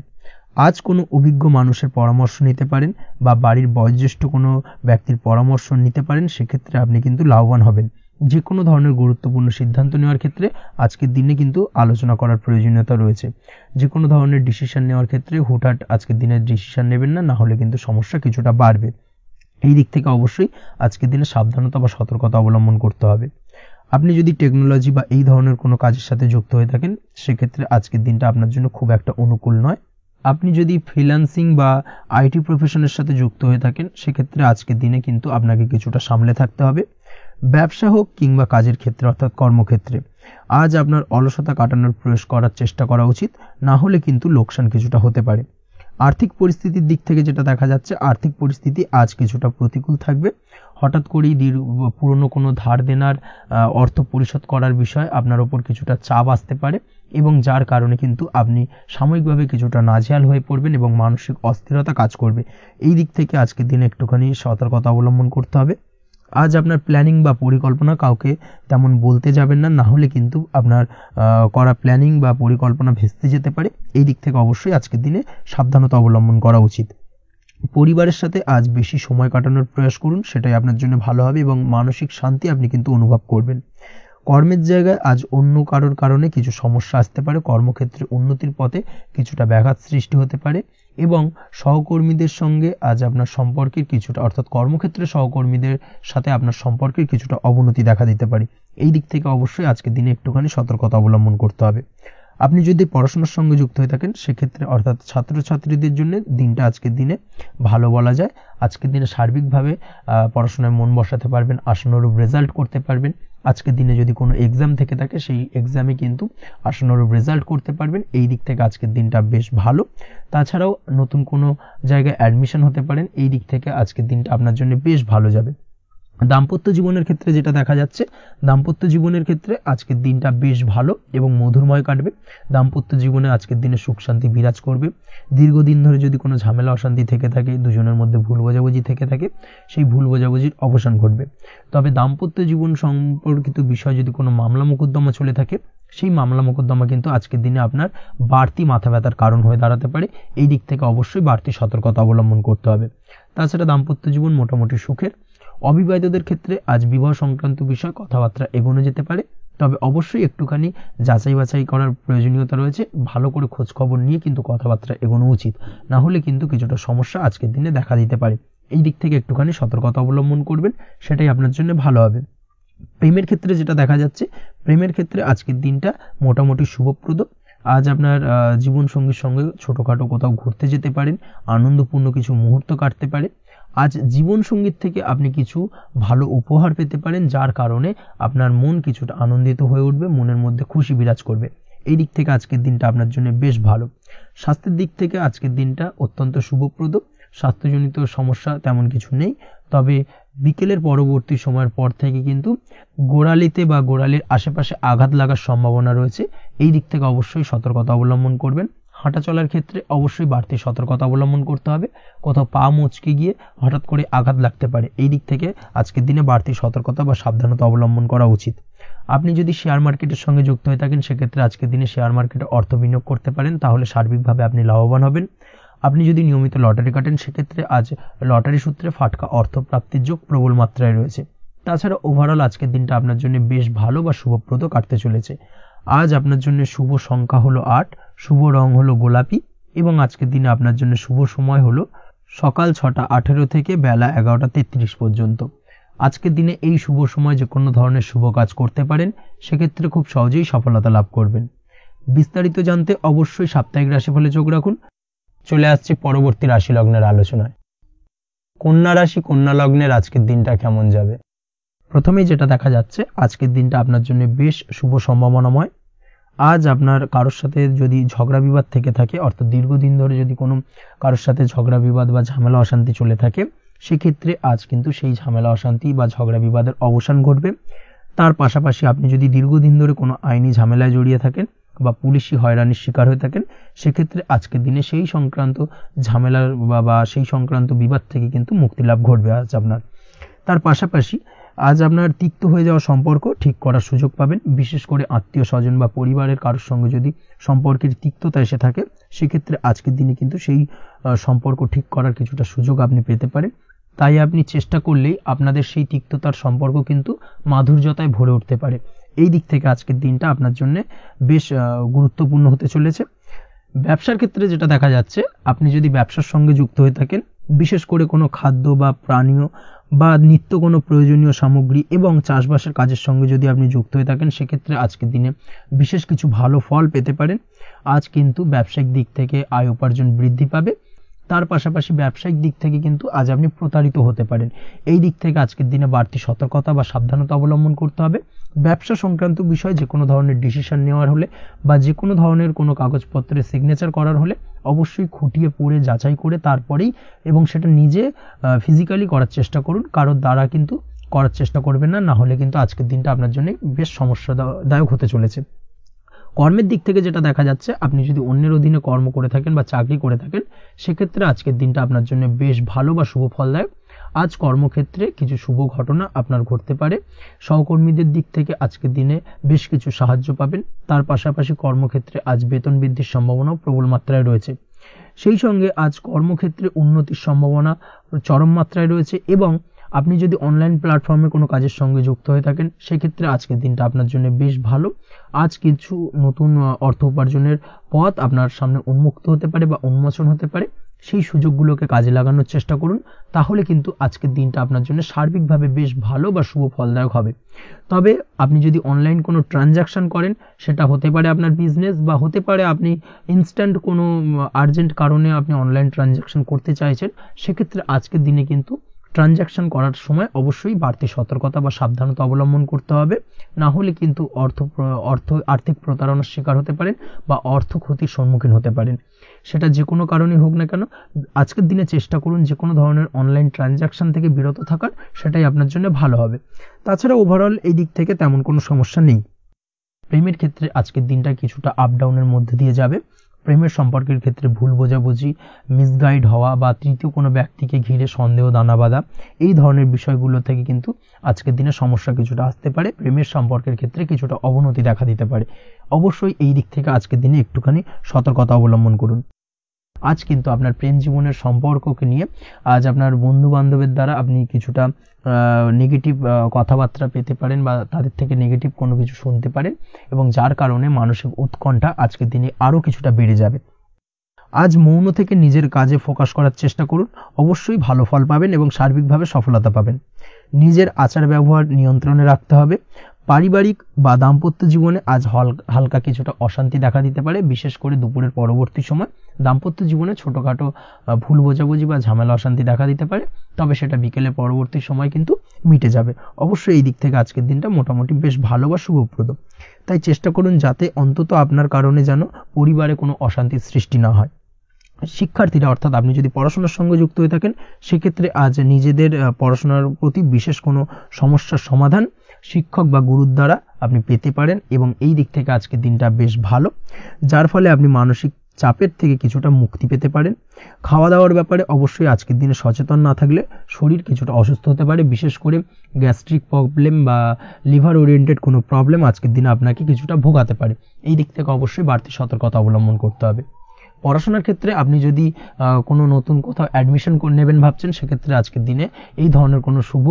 আজ কোনো অভিজ্ঞ মানুষের পরামর্শ নিতে পারেন বা বাড়ির বয়োজ্যেষ্ঠ কোনো ব্যক্তির পরামর্শ নিতে পারেন, সেক্ষেত্রে আপনি কিন্তু লাভবান হবেন। যে কোনো ধরনের গুরুত্বপূর্ণ সিদ্ধান্ত নেওয়ার ক্ষেত্রে আজকের দিনে কিন্তু আলোচনা করার প্রয়োজনীয়তা রয়েছে। যে কোনো ধরনের ডিসিশন নেওয়ার ক্ষেত্রে হুটহাট আজকের দিনে ডিসিশন নেবেন না, না হলে কিন্তু সমস্যা কিছুটা বাড়বে। এই দিক থেকে অবশ্যই আজকের দিনে সাবধানতা বা সতর্কতা অবলম্বন করতে হবে। আপনি যদি টেকনোলজি বা এই ধরনের কোনো কাজের সাথে যুক্ত হয়ে থাকেন, সেক্ষেত্রে আজকের দিনটা আপনার জন্য খুব একটা অনুকূল নয়। আপনি যদি ফ্রিল্যান্সিং বা আইটি প্রফেশনের সাথে যুক্ত হয়ে থাকেন, সেক্ষেত্রে আজকের দিনে কিন্তু আপনাকে কিছুটা সামলে থাকতে হবে। ব্যবসা হোক কিংবা কাজের ক্ষেত্রে অর্থাৎ কর্মক্ষেত্রে আজ আপনার অলসতা কাটানোর প্রয়াস করার চেষ্টা করা উচিত, না হলে কিন্তু লোকসান কিছুটা হতে পারে। আর্থিক পরিস্থিতির দিক থেকে যেটা দেখা যাচ্ছে, আর্থিক পরিস্থিতি আজ কিছুটা প্রতিকূল থাকবে। হঠাৎ করেই পুরনো কোনো ধার দেনার অর্থ পরিশোধ করার বিষয় আপনার ওপর কিছুটা চাপ আসতে পারে এবং যার কারণে কিন্তু আপনি সাময়িকভাবে কিছুটা নাজেহাল হয়ে পড়বেন এবং মানসিক অস্থিরতা কাজ করবে। এই দিক থেকে আজকের দিনে একটুখানি সতর্কতা অবলম্বন করতে হবে। আজ আপনার প্ল্যানিং বা পরিকল্পনা কাউকে তেমন বলতে যাবেন না, না হলে কিন্তু আপনার করা প্ল্যানিং বা পরিকল্পনা ভেস্তে যেতে পারে। এই দিক থেকে অবশ্যই আজকের দিনে সাবধানতা অবলম্বন করা উচিত। পরিবারের সাথে আজ বেশি সময় কাটানোর প্রয়াস করুন, সেটাই আপনার জন্য ভালো হবে এবং মানসিক শান্তি আপনি কিন্তু অনুভব করবেন। কর্মের জায়গায় আজ অন্য কারোর কারণে কিছু সমস্যা আসতে পারে, কর্মক্ষেত্রে উন্নতির পথে কিছুটা ব্যাঘাত সৃষ্টি হতে পারে এবং সহকর্মীদের সঙ্গে আজ আপনার সম্পর্কের কিছুটা অর্থাৎ কর্মক্ষেত্রে সহকর্মীদের সাথে আপনার সম্পর্কের কিছুটা অবনতি দেখা দিতে পারে। এই দিক থেকে অবশ্যই আজকের দিনে একটুখানি সতর্কতা অবলম্বন করতে হবে। আপনি যদি পড়াশোনার সঙ্গে যুক্ত হয়ে থাকেন সেক্ষেত্রে অর্থাৎ ছাত্রছাত্রীদের জন্য দিনটা আজকের দিনে ভালো বলা যায়। আজকের দিনে সার্বিকভাবে পড়াশোনায় মন বসাতে পারবেন, আশানুরূপ রেজাল্ট করতে পারবেন। আজকের দিনে যদি কোনো এক্সাম থেকে থাকে সেই এক্সামে কিন্তু আশানুরূপ রেজাল্ট করতে পারবেন। এই দিক থেকে আজকের দিনটা বেশ ভালো। তাছাড়াও নতুন কোনো জায়গায় অ্যাডমিশন হতে পারেন, এই দিক থেকে আজকের দিনটা আপনার জন্য বেশ ভালো যাবে। দাম্পত্য জীবনের ক্ষেত্রে যেটা দেখা যাচ্ছে, দাম্পত্য জীবনের ক্ষেত্রে আজকের দিনটা বেশ ভালো এবং মধুরময় কাটবে। দাম্পত্য জীবনে আজকের দিনে সুখ শান্তি বিরাজ করবে। দীর্ঘদিন ধরে যদি কোনো ঝামেলা অশান্তি থেকে থাকে, দুজনের মধ্যে ভুল বোঝাবুঝি থেকে থাকে, সেই ভুল বোঝাবুঝির অবসান ঘটবে। তবে দাম্পত্য জীবন সম্পর্কিত বিষয় যদি কোনো মামলা মোকদ্দমা চলে থাকে, সেই মামলা মোকদ্দমা কিন্তু আজকের দিনে আপনার বাড়তি মাথা ব্যথার কারণ হয়ে দাঁড়াতে পারে। এই দিক থেকে অবশ্যই বাড়তি সতর্কতা অবলম্বন করতে হবে। তাছাড়া দাম্পত্য জীবন মোটামুটি সুখের। অবিবাহিতদের ক্ষেত্রে আজ বিবাহ সংক্রান্ত বিষয় কথাবার্তা এগোনো যেতে পারে, তবে অবশ্যই একটুখানি যাচাই বাছাই করার প্রয়োজনীয়তা রয়েছে। ভালো করে খোঁজ খবর নিয়ে কিন্তু কথাবার্তা এগোনো উচিত, না হলে কিন্তু কিছুটা সমস্যা আজকের দিনে দেখা দিতে পারে। এই দিক থেকে একটুখানি সতর্কতা অবলম্বন করবেন, সেটাই আপনার জন্য ভালো হবে। প্রেমের ক্ষেত্রে যেটা দেখা যাচ্ছে, প্রেমের ক্ষেত্রে আজকের দিনটা মোটামুটি শুভপ্রদ। আজ আপনার জীবন সঙ্গীর সঙ্গে ছোটখাটো কোথাও ঘুরতে যেতে পারেন, আনন্দপূর্ণ কিছু মুহূর্ত কাটতে পারে। আজ জীবন সঙ্গীত থেকে আপনি কিছু ভালো উপহার পেতে পারেন, যার কারণে আপনার মন কিছুটা আনন্দিত হয়ে উঠবে, মনের মধ্যে খুশি বিরাজ করবে। এই দিক থেকে আজকের দিনটা আপনার জন্য বেশ ভালো। স্বাস্থ্যের দিক থেকে আজকের দিনটা অত্যন্ত শুভপ্রদ। স্বাস্থ্যজনিত সমস্যা তেমন কিছু নেই, তবে বিকেলের পরবর্তী সময়ের পর থেকে কিন্তু গোড়ালিতে বা গোড়ালির আশেপাশে আঘাত লাগার সম্ভাবনা রয়েছে। এই দিক থেকে অবশ্যই সতর্কতা অবলম্বন করবেন। হাঁটা চলার ক্ষেত্রে অবশ্যই বাড়তি সতর্কতা অবলম্বন করতে হবে। কোথাও পা মুচকে গিয়ে হঠাৎ করে আঘাত লাগতে পারে, এই দিক থেকে আজকের দিনে বাড়তি সতর্কতা বা সাবধানতা অবলম্বন করা উচিত। আপনি যদি শেয়ার মার্কেটের সঙ্গে যুক্ত হয়ে থাকেন সেক্ষেত্রে আজকের দিনে শেয়ার মার্কেটে অর্থ বিনিয়োগ করতে পারেন, তাহলে সার্বিকভাবে আপনি লাভবান হবেন। আপনি যদি নিয়মিত লটারি কাটেন সেক্ষেত্রে আজ লটারি সূত্রে ফাটকা অর্থ প্রাপ্তির যোগ প্রবল মাত্রায় রয়েছে। তাছাড়া ওভারঅল আজকের দিনটা আপনার জন্য বেশ ভালো বা শুভপ্রদ কাটতে চলেছে। আজ আপনার জন্য শুভ সংখ্যা হলো 8, শুভ রং হলো গোলাপি এবং আজকের দিনে আপনার জন্য শুভ সময় হলো সকাল 6:18 থেকে বেলা 11:33 পর্যন্ত। আজকের দিনে এই শুভ সময় যে কোনো ধরনের শুভ কাজ করতে পারেন, সেক্ষেত্রে খুব সহজেই সফলতা লাভ করবেন। বিস্তারিত জানতে অবশ্যই সাপ্তাহিক রাশিফলে চোখ রাখুন। চলে আসছে পরবর্তী রাশি লগ্নের আলোচনায়। কন্যা রাশি, কন্যা লগ্নের আজকের দিনটা কেমন যাবে? প্রথমেই যেটা দেখা যাচ্ছে, আজকের দিনটা আপনার জন্য বেশ শুভ সম্ভাবনাময়। আজ আপনার কারোর সাথে যদি ঝগড়া বিবাদ থেকে থাকে, অর্থাৎ দীর্ঘদিন ধরে যদি কোনো কারোর সাথে ঝগড়া বিবাদ বা ঝামেলা অশান্তি চলে থাকে, সেক্ষেত্রে আজ কিন্তু সেই ঝামেলা অশান্তি বা ঝগড়া বিবাদের অবসান ঘটবে। তার পাশাপাশি আপনি যদি দীর্ঘদিন ধরে কোনো আইনি ঝামেলায় জড়িয়ে থাকেন বা পুলিশি হয়রানির শিকার হয়ে থাকেন, সেক্ষেত্রে আজকের দিনে সেই সংক্রান্ত ঝামেলার বা সেই সংক্রান্ত বিবাদ থেকে কিন্তু মুক্তি লাভ ঘটবে আজ আপনার। তার পাশাপাশি আজ আপনার তিক্ত হয়ে যাওয়া সম্পর্ক ঠিক করার সুযোগ পাবেন। বিশেষ করে আত্মীয় স্বজন বা পরিবারের কারোর সঙ্গে যদি সম্পর্কের তিক্ততা এসে থাকে, সেক্ষেত্রে আজকের দিনে কিন্তু সেই সম্পর্ক ঠিক করার কিছুটা সুযোগ আপনি পেতে পারেন। তাই আপনি চেষ্টা করলেই আপনাদের সেই তিক্ততার সম্পর্ক কিন্তু মাধুর্যতায় ভরে উঠতে পারে। এই দিক থেকে আজকের দিনটা আপনার জন্য বেশ গুরুত্বপূর্ণ হতে চলেছে। ব্যবসার ক্ষেত্রে যেটা দেখা যাচ্ছে, আপনি যদি ব্যবসার সঙ্গে যুক্ত হয়ে থাকেন, বিশেষ করে কোনো খাদ্য বা পানীয় বা নিত্য কোনো প্রয়োজনীয় সামগ্রী এবং চাষবাসের কাজের সঙ্গে যদি আপনি যুক্ত হয়ে থাকেন, সেক্ষেত্রে আজকের দিনে বিশেষ কিছু ভালো ফল পেতে পারেন। আজ কিন্তু ব্যবসায়িক দিক থেকে আয় উপার্জন বৃদ্ধি পাবে। তার পাশাপাশি ব্যবসায়িক দিক থেকে কিন্তু আজ আপনি প্রতারিত হতে পারেন। এই দিক থেকে আজকের দিনে বাড়তি সতর্কতা বা সাবধানতা অবলম্বন করতে হবে। ব্যবসা সংক্রান্ত বিষয়ে যে কোনো ধরনের ডিসিশন নেওয়ার হলে বা যে কোনো ধরনের কোনো কাগজপত্রে সিগনেচার করার হলে অবশ্যই খুঁটিয়ে পড়ে যাচাই করে তারপরেই এবং সেটা নিজে ফিজিক্যালি করার চেষ্টা করুন। কারোর দ্বারা কিন্তু করার চেষ্টা করবেন না, না হলে কিন্তু আজকের দিনটা আপনার জন্য বেশ সমস্যাদায়ক হতে চলেছে। কর্মের দিক থেকে যেটা দেখা যাচ্ছে, আপনি যদি অন্যের অধীনে কর্ম করে থাকেন বা চাকরি করে থাকেন, সেক্ষেত্রে আজকের দিনটা আপনার জন্য বেশ ভালো বা শুভ ফলদায়ক। আজ কর্মক্ষেত্রে কিছু শুভ ঘটনা আপনার ঘটতে পারে। সহকর্মীদের দিক থেকে আজকের দিনে বেশ কিছু সাহায্য পাবেন। তার পাশাপাশি কর্মক্ষেত্রে আজ বেতন বৃদ্ধির সম্ভাবনাও প্রবল মাত্রায় রয়েছে। সেই সঙ্গে আজ কর্মক্ষেত্রে উন্নতির সম্ভাবনা চরম মাত্রায় রয়েছে এবং আপনি যদি অনলাইন প্ল্যাটফর্মে কোনো কাজের সঙ্গে যুক্ত হয়ে থাকেন, সেক্ষেত্রে আজকের দিনটা আপনার জন্য বেশ ভালো। আজ কিছু নতুন অর্থ উপার্জনের পথ আপনার সামনে উন্মুক্ত হতে পারে বা উন্মোচন হতে পারে। সেই সুযোগগুলোকে কাজে লাগানোর চেষ্টা করুন, তাহলে কিন্তু আজকের দিনটা আপনার জন্য সার্বিকভাবে বেশ ভালো বা শুভ ফলদায়ক হবে। তবে আপনি যদি অনলাইন কোনো ট্রানজাকশন করেন, সেটা হতে পারে আপনার বিজনেস বা হতে পারে আপনি ইনস্ট্যান্ট কোনো আর্জেন্ট কারণে আপনি অনলাইন ট্রানজাকশন করতে চাইছেন, সেক্ষেত্রে আজকের দিনে কিন্তু ট্রানজাকশন করার সময় অবশ্যই বাড়তি সতর্কতা বা সাবধানতা অবলম্বন করতে হবে, না হলে কিন্তু আর্থিক প্রতারণার শিকার হতে পারেন বা অর্থ ক্ষতির সম্মুখীন হতে পারেন। সেটা যে কোনো কারণেই হোক না কেন, আজকের দিনে চেষ্টা করুন যে কোনো ধরনের অনলাইন ট্রানজাকশন থেকে বিরত থাকার, সেটাই আপনার জন্য ভালো হবে। তাছাড়া ওভারঅল এই দিক থেকে তেমন কোনো সমস্যা নেই। প্রেমের ক্ষেত্রে আজকের দিনটা কিছুটা আপ ডাউনের মধ্যে দিয়ে যাবে। প্রেমের সম্পর্কের ক্ষেত্রে ভুল বোঝাবুঝি, মিসগাইড হওয়া বা তৃতীয় কোনো ব্যক্তিকে ঘিরে সন্দেহ দানা বাঁধা, এই ধরনের বিষয়গুলো থেকে কিন্তু আজকের দিনে সমস্যা কিছুটা আসতে পারে। প্রেমের সম্পর্কের ক্ষেত্রে কিছুটা অবনতি দেখা দিতে পারে। অবশ্যই এই দিক থেকে আজকের দিনে একটুখানি সতর্কতা অবলম্বন করুন। আজ কিন্তু আপনার প্রেম জীবনের সম্পর্ককে নিয়ে আজ আপনার বন্ধু বান্ধবের দ্বারা আপনি কিছুটা নেগেটিভ কথাবার্তা পেতে পারেন বা তাদের থেকে নেগেটিভ কোনো কিছু শুনতে পারেন, এবং যার কারণে মানসিক উৎকণ্ঠা আজকের দিনে আরও কিছুটা বেড়ে যাবে। আজ মৌন থেকে নিজের কাজে ফোকাস করার চেষ্টা করুন, অবশ্যই ভালো ফল পাবেন এবং সার্বিকভাবে সফলতা পাবেন। নিজের আচার ব্যবহার নিয়ন্ত্রণে রাখতে হবে। পারিবারিক বা দাম্পত্য জীবনে আজ হালকা কিছুটা অশান্তি দেখা দিতে পারে, বিশেষ করে দুপুরের পরবর্তী সময় দাম্পত্য জীবনে ছোটোখাটো ভুল বোঝাবুঝি বা ঝামেলা অশান্তি দেখা দিতে পারে, তবে সেটা বিকেলের পরবর্তী সময় কিন্তু মিটে যাবে। অবশ্যই এই দিক থেকে আজকের দিনটা মোটামুটি বেশ ভালো বা শুভপ্রদ। তাই চেষ্টা করুন যাতে অন্তত আপনার কারণে যেন পরিবারে কোনো অশান্তির সৃষ্টি না হয়। শিক্ষার্থীরা, অর্থাৎ আপনি যদি পড়াশোনার সঙ্গে যুক্ত হয়ে থাকেন, সেক্ষেত্রে আজ নিজেদের পড়াশোনার প্রতি বিশেষ কোনো সমস্যার সমাধান শিক্ষক বা গুরুর দ্বারা আপনি পেতে পারেন, এবং এই দিক থেকে আজকের দিনটা বেশ ভালো, যার ফলে আপনি মানসিক চাপের থেকে কিছুটা মুক্তি পেতে পারেন। খাওয়া দাওয়ার ব্যাপারে অবশ্যই আজকের দিনে সচেতন না থাকলে শরীর কিছুটা অসুস্থ হতে পারে, বিশেষ করে গ্যাস্ট্রিক প্রবলেম বা লিভার ওরিয়েন্টেড কোনো প্রবলেম আজকের দিনে আপনাকে কিছুটা ভোগাতে পারে। এই দিক থেকে অবশ্যই বাড়তি সতর্কতা অবলম্বন করতে হবে। পড়াশোনার ক্ষেত্রে আপনি যদি কোনো নতুন কোথাও অ্যাডমিশন নেবেন ভাবছেন, সেক্ষেত্রে আজকের দিনে এই ধরনের কোনো শুভ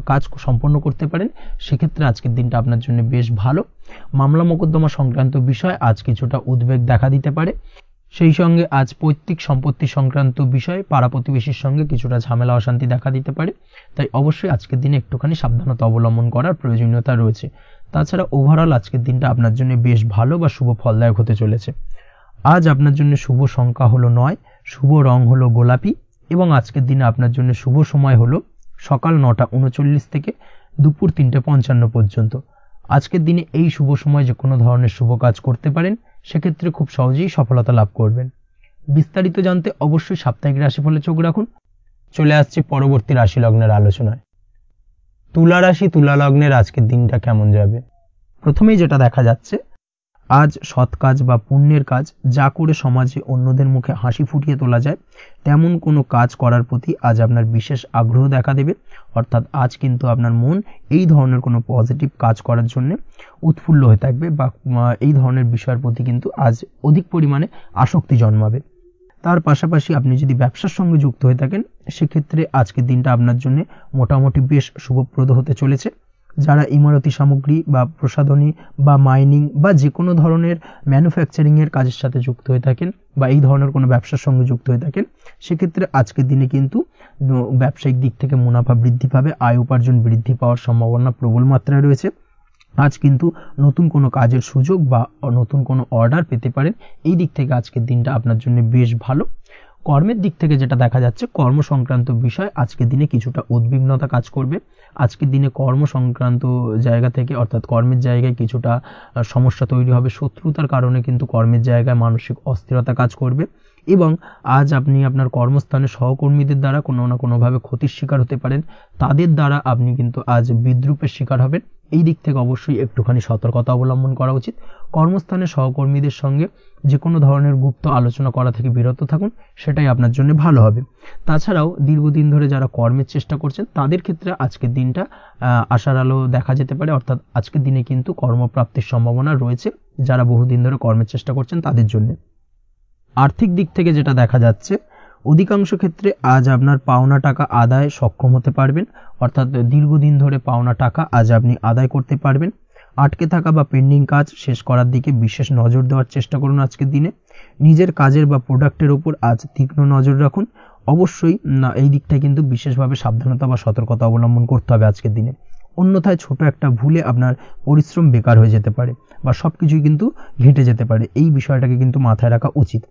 কাজ সম্পন্ন করতে পারেন, সেক্ষেত্রে আজকের দিনটা আপনার জন্য বেশ ভালো। মামলা মোকদ্দমা সংক্রান্ত বিষয় আজ কিছুটা উদ্বেগ দেখা দিতে পারে, সেই সঙ্গে আজ পৈতৃক সম্পত্তি সংক্রান্ত বিষয়ে পাড়া প্রতিবেশীর সঙ্গে কিছুটা ঝামেলা অশান্তি দেখা দিতে পারে। তাই অবশ্যই আজকের দিনে একটুখানি সাবধানতা অবলম্বন করার প্রয়োজনীয়তা রয়েছে। তাছাড়া ওভারঅল আজকের দিনটা আপনার জন্য বেশ ভালো বা শুভ ফলদায়ক হতে চলেছে। আজ আপনার জন্য শুভ সংখ্যা হলো 9, শুভ রং হলো গোলাপি, এবং আজকের দিনে আপনার জন্য শুভ সময় হলো সকাল 9:39 থেকে দুপুর 3:55 পর্যন্ত। আজকের দিনে এই শুভ সময় যে কোনো ধরনের শুভ কাজ করতে পারেন, সেক্ষেত্রে খুব সহজেই সফলতা লাভ করবেন। বিস্তারিত জানতে অবশ্যই সাপ্তাহিক রাশিফলে চোখ রাখুন। চলে আসছে পরবর্তী রাশি লগ্নের আলোচনায়। তুলা রাশি, তুলা লগ্নের আজকের দিনটা কেমন যাবে? প্রথমেই যেটা দেখা যাচ্ছে, আজ সৎ কাজ বা পুণ্যের কাজ যা করে সমাজে অন্যদের মুখে হাসি ফুটিয়ে তোলা যায়, তেমন কোনো কাজ করার প্রতি আজ আপনার বিশেষ আগ্রহ দেখা দেবে। অর্থাৎ আজ কিন্তু আপনার মন এই ধরনের কোনো পজিটিভ কাজ করার জন্য উৎফুল্ল হয়ে থাকবে বা এই ধরনের বিষয়ের প্রতি কিন্তু আজ অধিক পরিমাণে আসক্তি জন্মাবে। তার পাশাপাশি আপনি যদি ব্যবসার সঙ্গে যুক্ত হয়ে থাকেন, সেক্ষেত্রে আজকের দিনটা আপনার জন্য মোটামুটি বেশ শুভপ্রদ হতে চলেছে। যারা ইমারতি সামগ্রী বা প্রসাধনী বা মাইনিং বা যে কোনো ধরনের ম্যানুফ্যাকচারিংয়ের কাজের সাথে যুক্ত হয়ে থাকেন বা এই ধরনের কোনো ব্যবসার সঙ্গে যুক্ত হয়ে থাকেন, সেক্ষেত্রে আজকের দিনে কিন্তু ব্যবসায়িক দিক থেকে মুনাফা বৃদ্ধি পাবে, আয় উপার্জন বৃদ্ধি পাওয়ার সম্ভাবনা প্রবল মাত্রায় রয়েছে। আজ কিন্তু নতুন কোনো কাজের সুযোগ বা নতুন কোনো অর্ডার পেতে পারেন। এই দিক থেকে আজকের দিনটা আপনার জন্য বেশ ভালো। কর্মের দিক থেকে যেটা দেখা যাচ্ছে, কর্ম সংক্রান্ত বিষয় আজকের দিনে কিছুটা উদ্বিগ্নতা কাজ করবে। আজকের দিনে কর্ম সংক্রান্ত জায়গা থেকে, অর্থাৎ কর্মের জায়গায় কিছুটা সমস্যা তৈরি হবে। শত্রুতার কারণে কিন্তু কর্মের জায়গায় মানসিক অস্থিরতা কাজ করবে, এবং আজ আপনি আপনার কর্মস্থানে সহকর্মীদের দ্বারা কোনো না কোনোভাবে ক্ষতির শিকার হতে পারেন। তাদের দ্বারা আপনি কিন্তু আজ বিদ্রূপের শিকার হবেন। এই দিক থেকে অবশ্যই একটুখানি সতর্কতা অবলম্বন করা উচিত। কর্মস্থানে সহকর্মীদের সঙ্গে যে কোনো ধরনের গুপ্ত আলোচনা করা থেকে বিরত থাকুন, সেটাই আপনার জন্য ভালো হবে। তাছাড়াও দীর্ঘদিন ধরে যারা কর্মের চেষ্টা করছেন, তাদের ক্ষেত্রে আজকের দিনটা আশার আলো দেখা যেতে পারে। অর্থাৎ আজকের দিনে কিন্তু কর্মপ্রাপ্তির সম্ভাবনা রয়েছে যারা বহুদিন ধরে কর্মের চেষ্টা করছেন তাদের জন্য। আর্থিক দিক থেকে যেটা দেখা যাচ্ছে, অধিকাংশ ক্ষেত্রে আজ আপনার পাওনা টাকা আদায় সক্ষম হতে পারবেন। অর্থাৎ দীর্ঘদিন ধরে পাওনা টাকা আজ আপনি আদায় করতে পারবেন। আটকে থাকা বা পেন্ডিং কাজ শেষ করার দিকে বিশেষ নজর দেওয়ার চেষ্টা করুন আজকের দিনে। নিজের কাজের বা প্রোডাক্টের উপর আজ তীক্ষ্ণ নজর রাখুন। অবশ্যই এই দিকটায় কিন্তু বিশেষভাবে সাবধানতা বা সতর্কতা অবলম্বন করতে হবে আজকের দিনে, অন্যথায় ছোট একটা ভুলে আপনার পরিশ্রম বেকার হয়ে যেতে পারে বা সবকিছুই কিন্তু ঘেঁটে যেতে পারে। এই বিষয়টাকে কিন্তু মাথায় রাখা উচিত।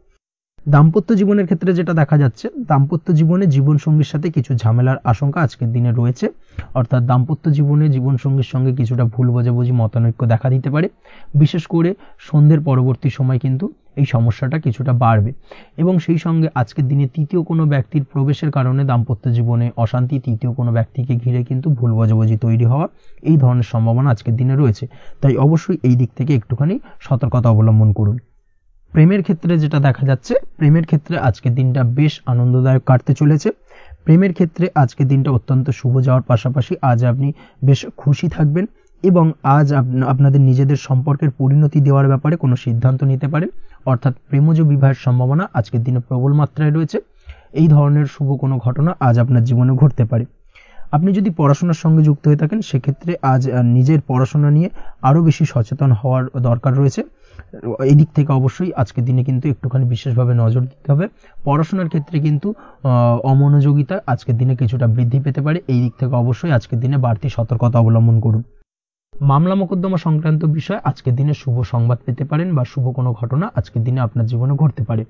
দাম্পত্য জীবনের ক্ষেত্রে যেটা দেখা যাচ্ছে, দাম্পত্য জীবনে জীবনসঙ্গীর সাথে কিছু ঝামেলার আশঙ্কা আজকের দিনে রয়েছে, অর্থাৎ দাম্পত্য জীবনে জীবনসঙ্গীর সঙ্গে কিছুটা ভুল বোঝাবুঝি মতানৈক্য দেখা দিতে পারে। বিশেষ করে সন্ধ্যের পরবর্তী সময় কিন্তু এই সমস্যাটা কিছুটা বাড়বে এবং সেই সঙ্গে আজকের দিনে তৃতীয় কোনো ব্যক্তির প্রবেশের কারণে দাম্পত্য জীবনে অশান্তি, তৃতীয় কোনো ব্যক্তিকে ঘিরে কিন্তু ভুল বোঝাবুঝি তৈরি হওয়া, এই ধরনের সম্ভাবনা আজকের দিনে রয়েছে। তাই অবশ্যই এই দিক থেকে একটুখানি সতর্কতা অবলম্বন করুন। প্রেমের ক্ষেত্রে যেটা দেখা যাচ্ছে, প্রেমের ক্ষেত্রে আজকের দিনটা বেশ আনন্দদায়ক কাটতে চলেছে। প্রেমের ক্ষেত্রে আজকের দিনটা অত্যন্ত শুভ যাওয়ার পাশাপাশি আজ আপনি বেশ খুশি থাকবেন এবং আজ আপনাদের নিজেদের সম্পর্কের পরিণতি দেওয়ার ব্যাপারে কোনো সিদ্ধান্ত নিতে পারেন, অর্থাৎ প্রেমজ বিবাহের সম্ভাবনা আজকের দিনে প্রবল মাত্রায় রয়েছে। এই ধরনের শুভ কোনো ঘটনা আজ আপনার জীবনে ঘটতে পারে। আপনি যদি পড়াশোনার সঙ্গে যুক্ত হয়ে থাকেন সেক্ষেত্রে আজ নিজের পড়াশোনা নিয়ে আরও বেশি সচেতন হওয়ার দরকার রয়েছে। এই দিক থেকে অবশ্যই আজকের দিনে কিন্তু একটুখানি বিশেষভাবে নজর দিতে হবে। পড়াশোনার ক্ষেত্রে কিন্তু অমনোযোগিতা আজকের দিনে কিছুটা বৃদ্ধি পেতে পারে। এই দিক থেকে অবশ্যই আজকের দিনে বাড়তি সতর্কতা অবলম্বন করুন। মামলা মোকদ্দমা সংক্রান্ত বিষয় আজকের দিনে শুভ সংবাদ পেতে পারেন বা শুভ কোনো ঘটনা আজকের দিনে আপনার জীবনে ঘটতে পারে।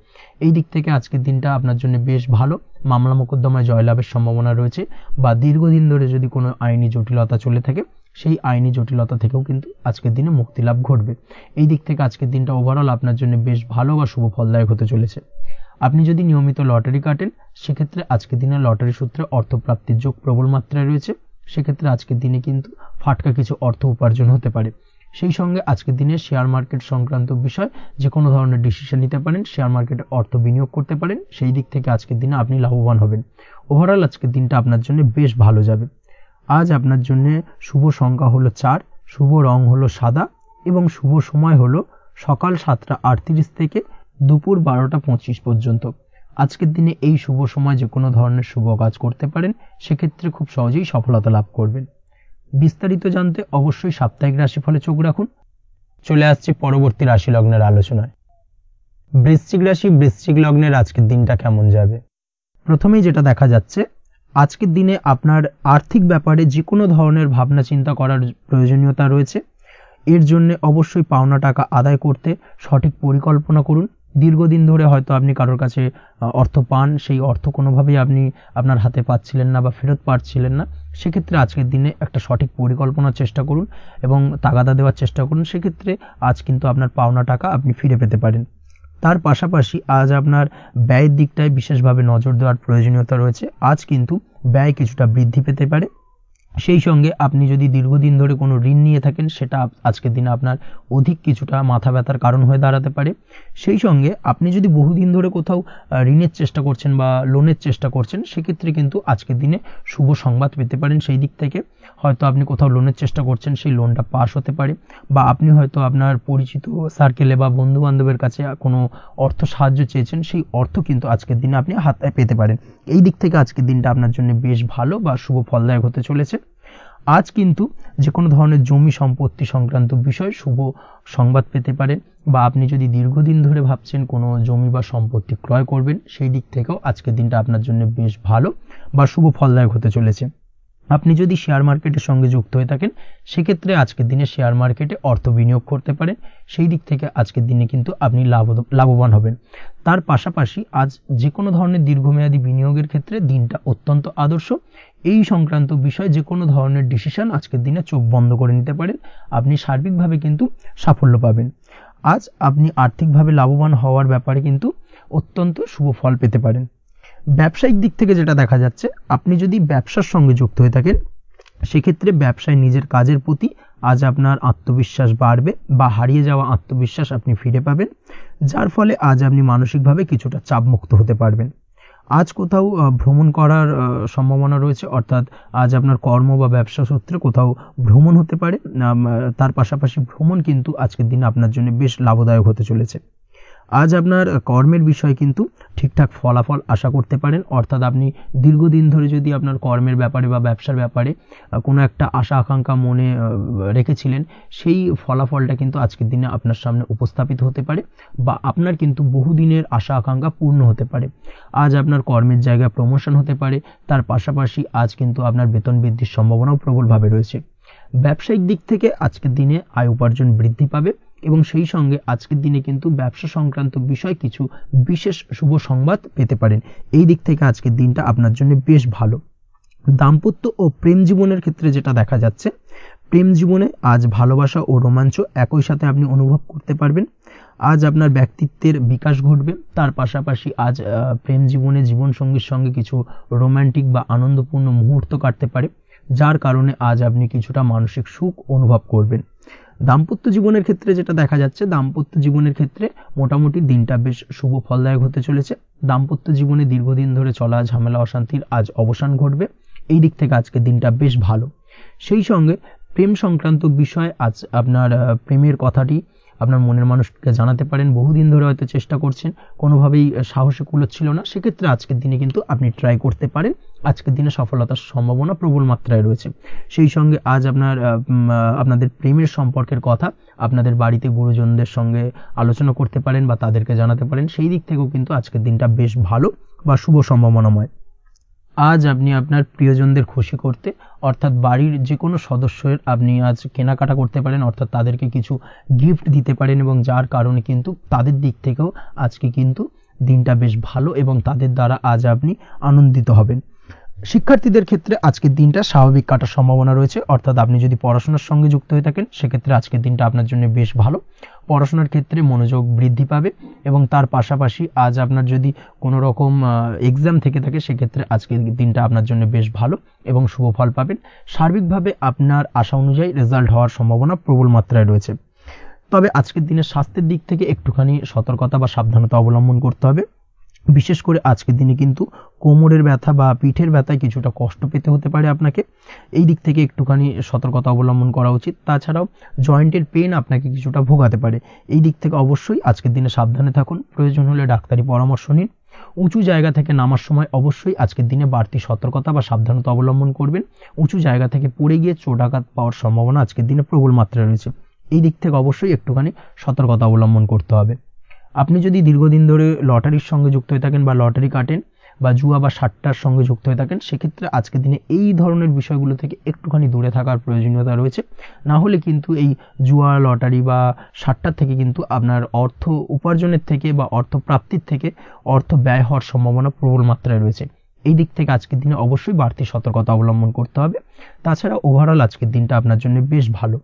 এই দিক থেকে আজকের দিনটা আপনার জন্য বেশ ভালো। মামলা মোকদ্দমায় জয়লাভের সম্ভাবনা রয়েছে বা দীর্ঘদিন ধরে যদি কোনো আইনি জটিলতা চলে থাকে সেই আইনি জটিলতা থেকেও কিন্তু আজকের দিনে মুক্তি লাভ ঘটবে। এই দিক থেকে আজকের দিনটা ওভারঅল আপনার জন্য বেশ ভালো বা শুভ ফলদায়ক হতে চলেছে। আপনি যদি নিয়মিত লটারি কাটেন সেক্ষেত্রে আজকের দিনে লটারি সূত্রে অর্থপ্রাপ্তির যোগ প্রবল মাত্রায় রয়েছে। সেক্ষেত্রে আজকের দিনে কিন্তু ফাটকা কিছু অর্থ উপার্জন হতে পারে। সেই সঙ্গে আজকের দিনে শেয়ার মার্কেট সংক্রান্ত বিষয় যে কোনো ধরনের ডিসিশন নিতে পারেন, শেয়ার মার্কেটে অর্থ বিনিয়োগ করতে পারেন, সেই দিক থেকে আজকের দিনে আপনি লাভবান হবেন। ওভারঅল আজকের দিনটা আপনার জন্য বেশ ভালো যাবে। আজ আপনার জন্য শুভ সংখ্যা হলো 4, শুভ রং হলো সাদা এবং শুভ সময় হলো সকাল 7:38 থেকে দুপুর 12:25 পর্যন্ত। আজকের দিনে এই শুভ সময় যে কোনো ধরনের শুভ কাজ করতে পারেন, সেক্ষেত্রে খুব সহজেই সফলতা লাভ করবেন। বিস্তারিত জানতে অবশ্যই সাপ্তাহিক রাশিফলে চোখ রাখুন। চলে আসছে পরবর্তী রাশি লগ্নের আলোচনায়। বৃশ্চিক রাশি, বৃশ্চিক লগ্নের আজকের দিনটা কেমন যাবে? প্রথমেই যেটা দেখা যাচ্ছে, আজকের দিনে আপনার আর্থিক ব্যাপারে যে কোনো ধরনের ভাবনা চিন্তা করার প্রয়োজনীয়তা রয়েছে। এর জন্য অবশ্যই পাওনা টাকা আদায় করতে সঠিক পরিকল্পনা করুন। দীর্ঘদিন ধরে হয়তো আপনি কারোর কাছে অর্থ পান, সেই অর্থ কোনোভাবেই আপনি আপনার হাতে পাচ্ছিলেন না বা ফেরত পাচ্ছিলেন না, সেক্ষেত্রে আজকের দিনে একটা সঠিক পরিকল্পনার চেষ্টা করুন এবং তাগাদা দেওয়ার চেষ্টা করুন। সেক্ষেত্রে আজ কিন্তু আপনার পাওনা টাকা আপনি ফিরে পেতে পারেন। তার পাশাপাশি আজ আপনার ব্যয়ের দিকটায় বিশেষভাবে নজর দেওয়ার প্রয়োজনীয়তা রয়েছে। আজ কিন্তু ব্যয় কিছুটা বৃদ্ধি পেতে পারে। সেই সঙ্গে আপনি যদি দীর্ঘদিন ধরে কোনো ঋণ নিয়ে থাকেন সেটা আজকের দিনে আপনার অধিক কিছুটা মাথা ব্যথার কারণ হয়ে দাঁড়াতে পারে। সেই সঙ্গে আপনি যদি বহুদিন ধরে কোথাও ঋণের চেষ্টা করছেন বা লোনের চেষ্টা করছেন, সেক্ষেত্রে কিন্তু আজকের দিনে শুভ সংবাদ পেতে পারেন। সেই দিক থেকে হয়তো আপনি কোথাও লোনের চেষ্টা করছেন, সেই লোনটা পাস হতে পারে, বা আপনি হয়তো আপনার পরিচিত সার্কেলে বা বন্ধু বান্ধবের কাছে কোনো অর্থ সাহায্য চেয়েছেন, সেই অর্থ কিন্তু আজকের দিনে আপনি হাতে পেতে পারেন। এই দিক থেকে আজকের দিনটা আপনার জন্য বেশ ভালো বা শুভ ফলদায়ক হতে চলেছে। আজ কিন্তু যে কোনো ধরনের জমি সম্পত্তি সংক্রান্ত বিষয় শুভ সংবাদ পেতে পারেন, বা আপনি যদি দীর্ঘদিন ধরে ভাবছেন কোনো জমি বা সম্পত্তি ক্রয় করবেন, সেই দিক থেকেও আজকের দিনটা আপনার জন্য বেশ ভালো বা শুভ ফলদায়ক হতে চলেছে। আপনি যদি শেয়ার মার্কেটের সঙ্গে যুক্ত হয়ে থাকেন সেক্ষেত্রে আজকের দিনে শেয়ার মার্কেটে অর্থ বিনিয়োগ করতে পারেন। সেই দিক থেকে আজকের দিনে কিন্তু আপনি লাভবান হবেন। তার পাশাপাশি আজ যে কোনো ধরনের দীর্ঘমেয়াদী বিনিয়োগের ক্ষেত্রে দিনটা অত্যন্ত আদর্শ। এই সংক্রান্ত বিষয় যে কোনো ধরনের ডিসিশন আজকের দিনে চোখ বন্ধ করে নিতে পারেন, আপনি সার্বিকভাবে কিন্তু সাফল্য পাবেন। আজ আপনি আর্থিকভাবে লাভবান হওয়ার ব্যাপারে কিন্তু অত্যন্ত শুভ ফল পেতে পারেন। ব্যবসায়িক দিক থেকে যেটা দেখা যাচ্ছে, আপনি যদি ব্যবসার সঙ্গে যুক্ত হয়ে থাকেন সেক্ষেত্রে ব্যবসায় নিজের কাজের প্রতি আজ আপনার আত্মবিশ্বাস বাড়বে বা হারিয়ে যাওয়া আত্মবিশ্বাস আপনি ফিরে পাবেন, যার ফলে আজ আপনি মানসিকভাবে কিছুটা চাপমুক্ত হতে পারবেন। আজ কোথাও ভ্রমণ করার সম্ভাবনা রয়েছে, অর্থাৎ আজ আপনার কর্ম বা ব্যবসা সূত্রে কোথাও ভ্রমণ হতে পারে। তার পাশাপাশি ভ্রমণ কিন্তু আজকের দিনে আপনার জন্য বেশ লাভদায়ক হতে চলেছে। আজ আপনার কর্মের বিষয়ে কিন্তু ঠিকঠাক ফলাফল আশা করতে পারেন, অর্থাৎ আপনি দীর্ঘদিন ধরে যদি আপনার কর্মের ব্যাপারে বা ব্যবসার ব্যাপারে কোনো একটা আশা আকাঙ্ক্ষা মনে রেখেছিলেন, সেই ফলাফলটা কিন্তু আজকের দিনে আপনার সামনে উপস্থাপিত হতে পারে বা আপনার কিন্তু বহুদিনের আশা আকাঙ্ক্ষা পূর্ণ হতে পারে। আজ আপনার কর্মের জায়গায় প্রমোশন হতে পারে, তার পাশাপাশি আজ কিন্তু আপনার বেতন বৃদ্ধির সম্ভাবনাও প্রবলভাবে রয়েছে। ব্যবসায়িক দিক থেকে আজকের দিনে আয় উপার্জন বৃদ্ধি পাবে এবং সেই সঙ্গে আজকের দিনে কিন্তু ব্যবসা সংক্রান্ত বিষয় কিছু বিশেষ শুভ সংবাদ পেতে পারেন। এই দিক থেকে আজকের দিনটা আপনার জন্য বেশ ভালো। দাম্পত্য ও প্রেম জীবনের ক্ষেত্রে যেটা দেখা যাচ্ছে, প্রেম জীবনে আজ ভালোবাসা ও রোমাঞ্চ একই সাথে আপনি অনুভব করতে পারবেন। আজ আপনার ব্যক্তিত্বের বিকাশ ঘটবে, তার পাশাপাশি আজ প্রেম জীবনে জীবনসঙ্গীর সঙ্গে কিছু রোমান্টিক বা আনন্দপূর্ণ মুহূর্ত কাটতে পারে, যার কারণে আজ আপনি কিছুটা মানসিক সুখ অনুভব করবেন। দাম্পত্য জীবনের ক্ষেত্রে যেটা দেখা যাচ্ছে, দাম্পত্য জীবনের ক্ষেত্রে মোটামুটি দিনটা বেশ শুভ ফলদায়ক হতে চলেছে। দাম্পত্য জীবনে দীর্ঘদিন ধরে চলা ঝামেলা অশান্তির আজ অবসান ঘটবে, এই দিক থেকে আজকের দিনটা বেশ ভালো। সেই সঙ্গে প্রেম সংক্রান্ত বিষয় আজ আপনার প্রেমের কথাটি আপনার মনের মানুষকে জানাতে পারেন। বহুদিন ধরে হয়তো চেষ্টা করছেন, কোনোভাবেই সাহসে কুলোচ্ছিল না, সেক্ষেত্রে আজকের দিনে কিন্তু আপনি ট্রাই করতে পারেন। আজকের দিনে সফলতার সম্ভাবনা প্রবল মাত্রায় রয়েছে। সেই সঙ্গে আজ আপনাদের প্রেমের সম্পর্কের কথা আপনাদের বাড়িতে গুরুজনদের সঙ্গে আলোচনা করতে পারেন বা তাদেরকে জানাতে পারেন। সেই দিক থেকেও কিন্তু আজকের দিনটা বেশ ভালো বা শুভ সম্ভাবনাময়। আজ আপনি আপনার প্রিয়জনদের খুশি করতে, অর্থাৎ বাড়ির যে কোনো সদস্যের আপনি আজ কেনাকাটা করতে পারেন, অর্থাৎ তাদেরকে কিছু গিফট দিতে পারেন এবং যার কারণে কিন্তু তাদের দিক থেকেও আজকে কিন্তু দিনটা বেশ ভালো এবং তাদের দ্বারা আজ আপনি আনন্দিত হবেন। শিক্ষার্থীদের ক্ষেত্রে আজকের দিনটা স্বাভাবিক কাটার সম্ভাবনা রয়েছে, অর্থাৎ আপনি যদি পড়াশোনার সঙ্গে যুক্ত হয়ে থাকেন সেক্ষেত্রে আজকের দিনটা আপনার জন্য বেশ ভালো। পড়াশোনার ক্ষেত্রে মনোযোগ বৃদ্ধি পাবে এবং তার পাশাপাশি আজ আপনার যদি কোনো রকম এক্সাম থেকে থাকে সেক্ষেত্রে আজকের দিনটা আপনার জন্য বেশ ভালো এবং শুভ ফল পাবেন। সার্বিকভাবে আপনার আশা অনুযায়ী রেজাল্ট হওয়ার সম্ভাবনা প্রবল মাত্রায় রয়েছে। তবে আজকের দিনে স্বাস্থ্যের দিক থেকে একটুখানি সতর্কতা বা সাবধানতা অবলম্বন করতে হবে। বিশেষ করে আজকের দিনে কিন্তু কোমরের ব্যথা বা পিঠের ব্যথায় কিছুটা কষ্ট পেতে হতে পারে আপনাকে, এই দিক থেকে একটুখানি সতর্কতা অবলম্বন করা উচিত। তাছাড়াও জয়েন্টের পেন আপনাকে কিছুটা ভোগাতে পারে, এই দিক থেকে অবশ্যই আজকের দিনে সাবধানে থাকুন। প্রয়োজন হলে ডাক্তারি পরামর্শ নিন। উঁচু জায়গা থেকে নামার সময় অবশ্যই আজকের দিনে বাড়তি সতর্কতা বা সাবধানতা অবলম্বন করবেন। উঁচু জায়গা থেকে পড়ে গিয়ে চোটাঘাত পাওয়ার সম্ভাবনা আজকের দিনে প্রবল মাত্রায় রয়েছে, এই দিক থেকে অবশ্যই একটুখানি সতর্কতা অবলম্বন করতে হবে। আপনি যদি দীর্ঘদিন ধরে লটারির সঙ্গে যুক্ত হয়ে থাকেন বা লটারি কাটেন বা জুয়া বা সাট্টার সঙ্গে যুক্ত হয়ে থাকেন সেক্ষেত্রে আজকের দিনে এই ধরনের বিষয়গুলো থেকে একটুখানি দূরে থাকার প্রয়োজনীয়তা রয়েছে। না হলে কিন্তু এই জুয়া, লটারি বা সাট্টার থেকে কিন্তু আপনার অর্থ উপার্জনের থেকে বা অর্থ প্রাপ্তির থেকে অর্থ ব্যয় হওয়ার সম্ভাবনা প্রবল মাত্রায় রয়েছে। এই দিক থেকে আজকের দিনে অবশ্যই বাড়তি সতর্কতা অবলম্বন করতে হবে। তাছাড়া ওভারঅল আজকের দিনটা আপনার জন্য বেশ ভালো।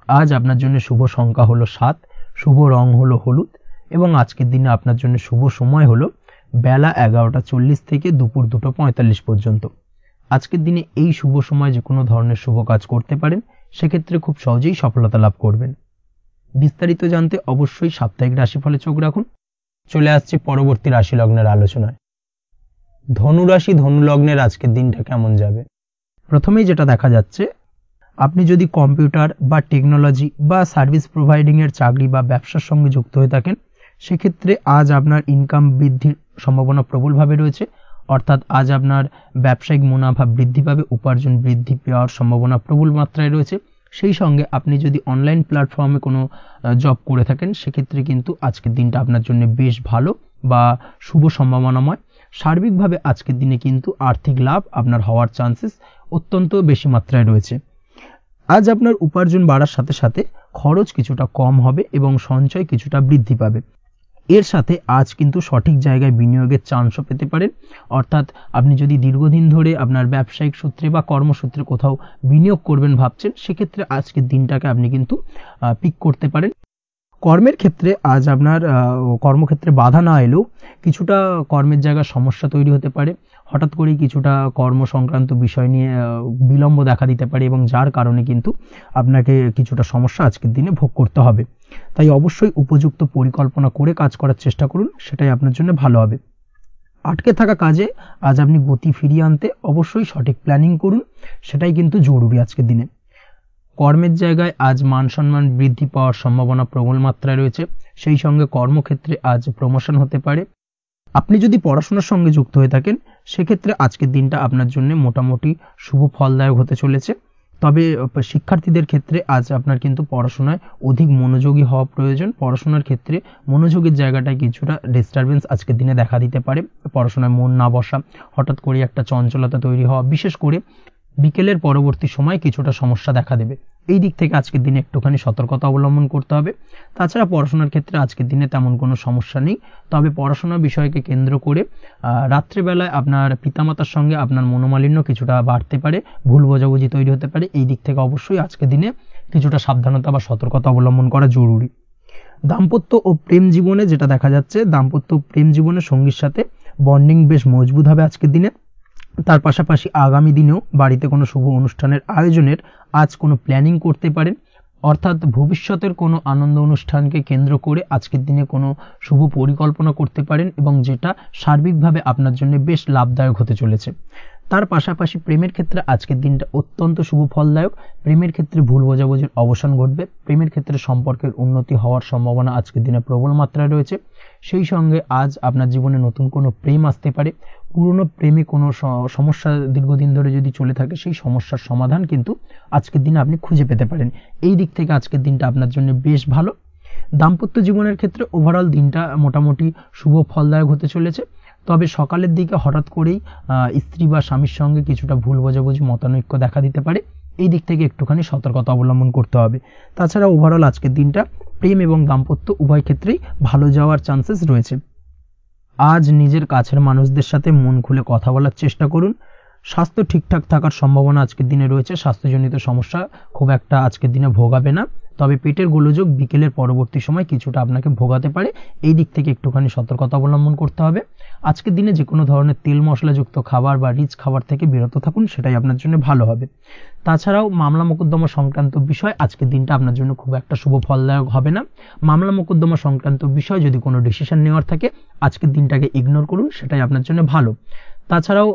আজ আপনার জন্য শুভ সংখ্যা হলো 7, শুভ রং হলো হলুদ এবং আজকের দিনে আপনার জন্য শুভ সময় হলো বেলা 11:40 থেকে দুপুর 2:45 পর্যন্ত। আজকের দিনে এই শুভ সময় যে কোনো ধরনের শুভ কাজ করতে পারেন, সেক্ষেত্রে খুব সহজেই সফলতা লাভ করবেন। বিস্তারিত জানতে অবশ্যই সাপ্তাহিক রাশিফলে চোখ রাখুন। চলে আসছে পরবর্তী রাশি লগ্নের আলোচনায়। ধনুরাশি, ধনু লগ্নের আজকের দিনটা কেমন যাবে? প্রথমেই যেটা দেখা যাচ্ছে, আপনি যদি কম্পিউটার বা টেকনোলজি বা সার্ভিস প্রোভাইডিং এর চাকরি বা ব্যবসার সঙ্গে যুক্ত হয়ে থাকেন সেক্ষেত্রে আজ আপনার ইনকাম বৃদ্ধির সম্ভাবনা প্রবলভাবে রয়েছে, অর্থাৎ আজ আপনার ব্যবসায়িক মুনাফা বৃদ্ধি পাবে, উপার্জন বৃদ্ধি পাওয়ার সম্ভাবনা প্রবল মাত্রায় রয়েছে। সেই সঙ্গে আপনি যদি অনলাইন প্ল্যাটফর্মে কোনো জব করে থাকেন সেক্ষেত্রে কিন্তু আজকের দিনটা আপনার জন্য বেশ ভালো বা শুভ সম্ভাবনাময়। সার্বিকভাবে আজকের দিনে কিন্তু আর্থিক লাভ আপনার হওয়ার চান্সেস অত্যন্ত বেশি মাত্রায় রয়েছে। আজ আপনার উপার্জন বাড়ার সাথে সাথে খরচ কিছুটা কম হবে এবং সঞ্চয় কিছুটা বৃদ্ধি পাবে। এর সাথে আজ কিন্তু সঠিক জায়গায় বিনিয়োগের চান্সও পেতে পারেন, অর্থাৎ আপনি যদি দীর্ঘদিন ধরে আপনার ব্যবসায়িক সূত্রে বা কর্মসূত্রে কোথাও বিনিয়োগ করবেন ভাবছেন সেক্ষেত্রে আজকের দিনটাকে আপনি কিন্তু পিক করতে পারেন। কর্মের ক্ষেত্রে আজ আপনার কর্মক্ষেত্রে বাধা না এলেও কিছুটা কর্মের জায়গায় সমস্যা তৈরি হতে পারে, হঠাৎ করেই কিছুটা কর্ম সংক্রান্ত বিষয় নিয়ে বিলম্ব দেখা দিতে পারে এবং যার কারণে কিন্তু আপনাকে কিছুটা সমস্যা আজকের দিনে ভোগ করতে হবে। তাই অবশ্যই উপযুক্ত পরিকল্পনা করে কাজ করার চেষ্টা করুন, সেটাই আপনার জন্য ভালো হবে। আটকে থাকা কাজে আজ আপনি গতি ফিরিয়ে আনতে অবশ্যই সঠিক প্ল্যানিং করুন, সেটাই কিন্তু জরুরি আজকের দিনে। কর্মের জায়গায় আজ মান সম্মান বৃদ্ধি পাওয়ার সম্ভাবনা প্রবল মাত্রায় রয়েছে। সেই সঙ্গে কর্মক্ষেত্রে আজ প্রমোশন হতে পারে। আপনি যদি পড়াশোনার সঙ্গে যুক্ত হয়ে থাকেন সেক্ষেত্রে আজকের দিনটা আপনার জন্য মোটামুটি শুভ ফলদায়ক হতে চলেছে। তবে শিক্ষার্থীদের ক্ষেত্রে আজ আপনার কিন্তু পড়াশোনায় অধিক মনোযোগী হওয়া প্রয়োজন। পড়াশোনার ক্ষেত্রে মনোযোগের জায়গাটায় কিছুটা ডিস্টারবেন্স আজকের দিনে দেখা দিতে পারে। পড়াশোনায় মন না বসা, হঠাৎ করে একটা চঞ্চলতা তৈরি হওয়া, বিশেষ করে বিকেলের পরবর্তী সময় কিছুটা সমস্যা দেখা দেবে। এই দিক থেকে আজকের দিনে একটুখানি সতর্কতা অবলম্বন করতে হবে। তাছাড়া পড়াশোনার ক্ষেত্রে আজকের দিনে তেমন কোনো সমস্যা নেই। তবে পড়াশোনার বিষয়কে কেন্দ্র করে রাত্রেবেলায় আপনার পিতামাতার সঙ্গে আপনার মনোমালিন্য কিছুটা বাড়তে পারে, ভুল বোঝাবুঝি তৈরি হতে পারে। এই দিক থেকে অবশ্যই আজকের দিনে কিছুটা সাবধানতা বা সতর্কতা অবলম্বন করা জরুরি। দাম্পত্য ও প্রেম জীবনে যেটা দেখা যাচ্ছে, দাম্পত্য প্রেম জীবনে সঙ্গীর সাথে বন্ডিং বেশ মজবুত হবে আজকের দিনে। তার পাশাপাশি আগামী দিনেও বাড়িতে কোনো শুভ অনুষ্ঠানের আয়োজনের আজ কোনো প্ল্যানিং করতে পারেন। অর্থাৎ ভবিষ্যতের কোনো আনন্দ অনুষ্ঠানকে কেন্দ্র করে আজকের দিনে কোনো শুভ পরিকল্পনা করতে পারেন এবং যেটা সার্বিকভাবে আপনার জন্য বেশ লাভদায়ক হতে চলেছে। তার পাশাপাশি প্রেমের ক্ষেত্রে আজকের দিনটা অত্যন্ত শুভ ফলদায়ক। প্রেমের ক্ষেত্রে ভুল বোঝাবুঝির অবসান ঘটবে। প্রেমের ক্ষেত্রে সম্পর্কের উন্নতি হওয়ার সম্ভাবনা আজকের দিনে প্রবল মাত্রায় রয়েছে। সেই সঙ্গে আজ আপনার জীবনে নতুন কোনো প্রেম আসতে পারে। পুরনো প্রেমে কোনো সমস্যা দীর্ঘদিন ধরে যদি চলে থাকে সেই সমস্যার সমাধান কিন্তু আজকের দিনে আপনি খুঁজে পেতে পারেন। এই দিক থেকে আজকের দিনটা আপনার জন্য বেশ ভালো। দাম্পত্য জীবনের ক্ষেত্রে ওভারঅল দিনটা মোটামুটি শুভ ফলদায়ক হতে চলেছে। তবে সকালের দিকে হঠাৎ করেই স্ত্রী বা স্বামীর সঙ্গে কিছুটা ভুল বোঝাবুঝি, মতানৈক্য দেখা দিতে পারে। এই দিক থেকে একটুখানি সতর্কতা অবলম্বন করতে হবে। তাছাড়া ওভারঅল আজকের দিনটা প্রেম এবং দাম্পত্য উভয় ক্ষেত্রেই ভালো যাওয়ার চান্সেস রয়েছে। আজ নিজের কাছের মানুষদের সাথে মন খুলে কথা বলার চেষ্টা করুন। স্বাস্থ্য ঠিকঠাক থাকার সম্ভাবনা আজকের দিনে রয়েছে। স্বাস্থ্যজনিত সমস্যা খুব একটা আজকের দিনে ভোগাবে না। তবে পেটের গোলযোগ বিকেলের পরবর্তী সময় কিছুটা আপনাকে ভোগাতে পারে। এই দিক থেকে একটুখানি সতর্কতা অবলম্বন করতে হবে। আজকের দিনে যে কোনো ধরনের তেল মশলাযুক্ত খাবার বা রিচ খাবার থেকে বিরত থাকুন, সেটাই আপনার জন্য ভালো হবে। তাছাড়াও মামলা মোকদ্দমা সংক্রান্ত বিষয় আজকের দিনটা আপনার জন্য খুব একটা শুভ ফলদায়ক হবে না। মামলা মোকদ্দমা সংক্রান্ত বিষয় যদি কোনো ডিসিশন নেওয়ার থাকে আজকের দিনটাকে ইগনোর করুন, সেটাই আপনার জন্য ভালো। তাছাড়াও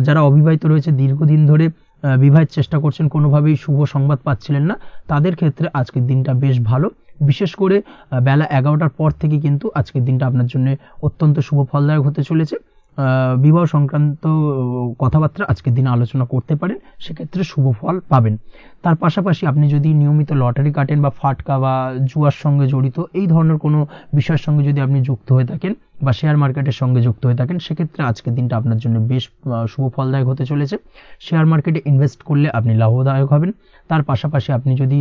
যারা অবিবাহিত রয়েছে, দীর্ঘদিন ধরে বিবাহের চেষ্টা করছেন, কোনোভাবেই শুভ সংবাদ পাচ্ছিলেন না, তাদের ক্ষেত্রে আজকের দিনটা বেশ ভালো। বিশেষ করে বেলা 11টার পর থেকে কিন্তু আজকের দিনটা আপনার জন্য অত্যন্ত শুভ ফলদায়ক হতে চলেছে। বিবাহ সংক্রান্ত কথাবার্তা আজকের দিনে আলোচনা করতে পারেন, সেক্ষেত্রে শুভ ফল পাবেন। তার পাশাপাশি আপনি যদি নিয়মিত লটারি কাটেন বা ফাটকা বা জুয়ার সঙ্গে জড়িত এই ধরনের কোনো বিষয়ের সঙ্গে যদি আপনি যুক্ত হয়ে থাকেন বা শেয়ার মার্কেটের সঙ্গে যুক্ত হয়ে থাকেন, সেক্ষেত্রে আজকের দিনটা আপনার জন্য বেশ শুভ ফলদায়ক হতে চলেছে। শেয়ার মার্কেটে ইনভেস্ট করলে আপনি লাভদায়ক হবেন। তার পাশাপাশি আপনি যদি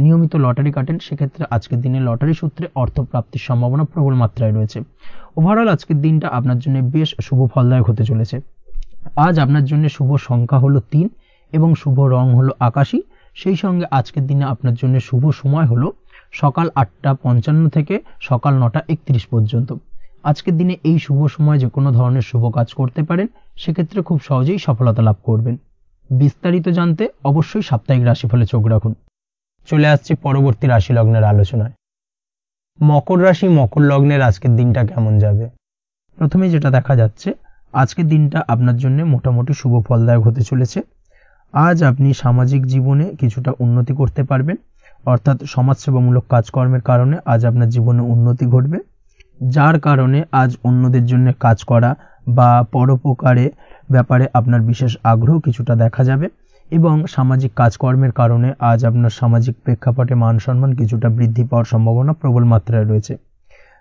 নিয়মিত লটারি কাটেন, সেক্ষেত্রে আজকের দিনে লটারি সূত্রে অর্থ প্রাপ্তির সম্ভাবনা প্রবল মাত্রায় রয়েছে। ওভারঅল আজকের দিনটা আপনার জন্য বেশ শুভ ফলদায়ক হতে চলেছে। আজ আপনার জন্য শুভ সংখ্যা হলো 3 এবং শুভ রং হলো আকাশী। সেই সঙ্গে আজকের দিনে আপনার জন্য শুভ সময় হলো সকাল 8:55 থেকে সকাল 9:31 পর্যন্ত। আজকের দিনে এই শুভ সময় যে কোনো ধরনের শুভ কাজ করতে পারেন, সেক্ষেত্রে খুব সহজেই সফলতা লাভ করবেন। বিস্তারিত জানতে অবশ্যই সাপ্তাহিক রাশিফলে চোখ রাখুন। চলে আসছি পরবর্তী রাশি লগ্নের আলোচনায়। মকর রাশি মকর লগ্নের আজকের দিনটা কেমন যাবে? প্রথমে যেটা দেখা যাচ্ছে, আজকের দিনটা আপনার জন্য মোটামুটি শুভ ফলদায়ক হতে চলেছে। আজ আপনি সামাজিক জীবনে কিছুটা উন্নতি করতে পারবেন, অর্থাৎ সমাজসেবামূলক কাজকর্মের কারণে আজ আপনার জীবনে উন্নতি ঘটবে, যার কারণে আজ অন্যদের জন্য কাজ করা বা পরোপকারে ব্যাপারে আপনার বিশেষ আগ্রহ কিছুটা দেখা যাবে এবং সামাজিক কাজকর্মের কারণে আজ আপনার সামাজিক প্রেক্ষাপটে মান সম্মান কিছুটা বৃদ্ধি পাওয়ার সম্ভাবনা প্রবল মাত্রায় রয়েছে।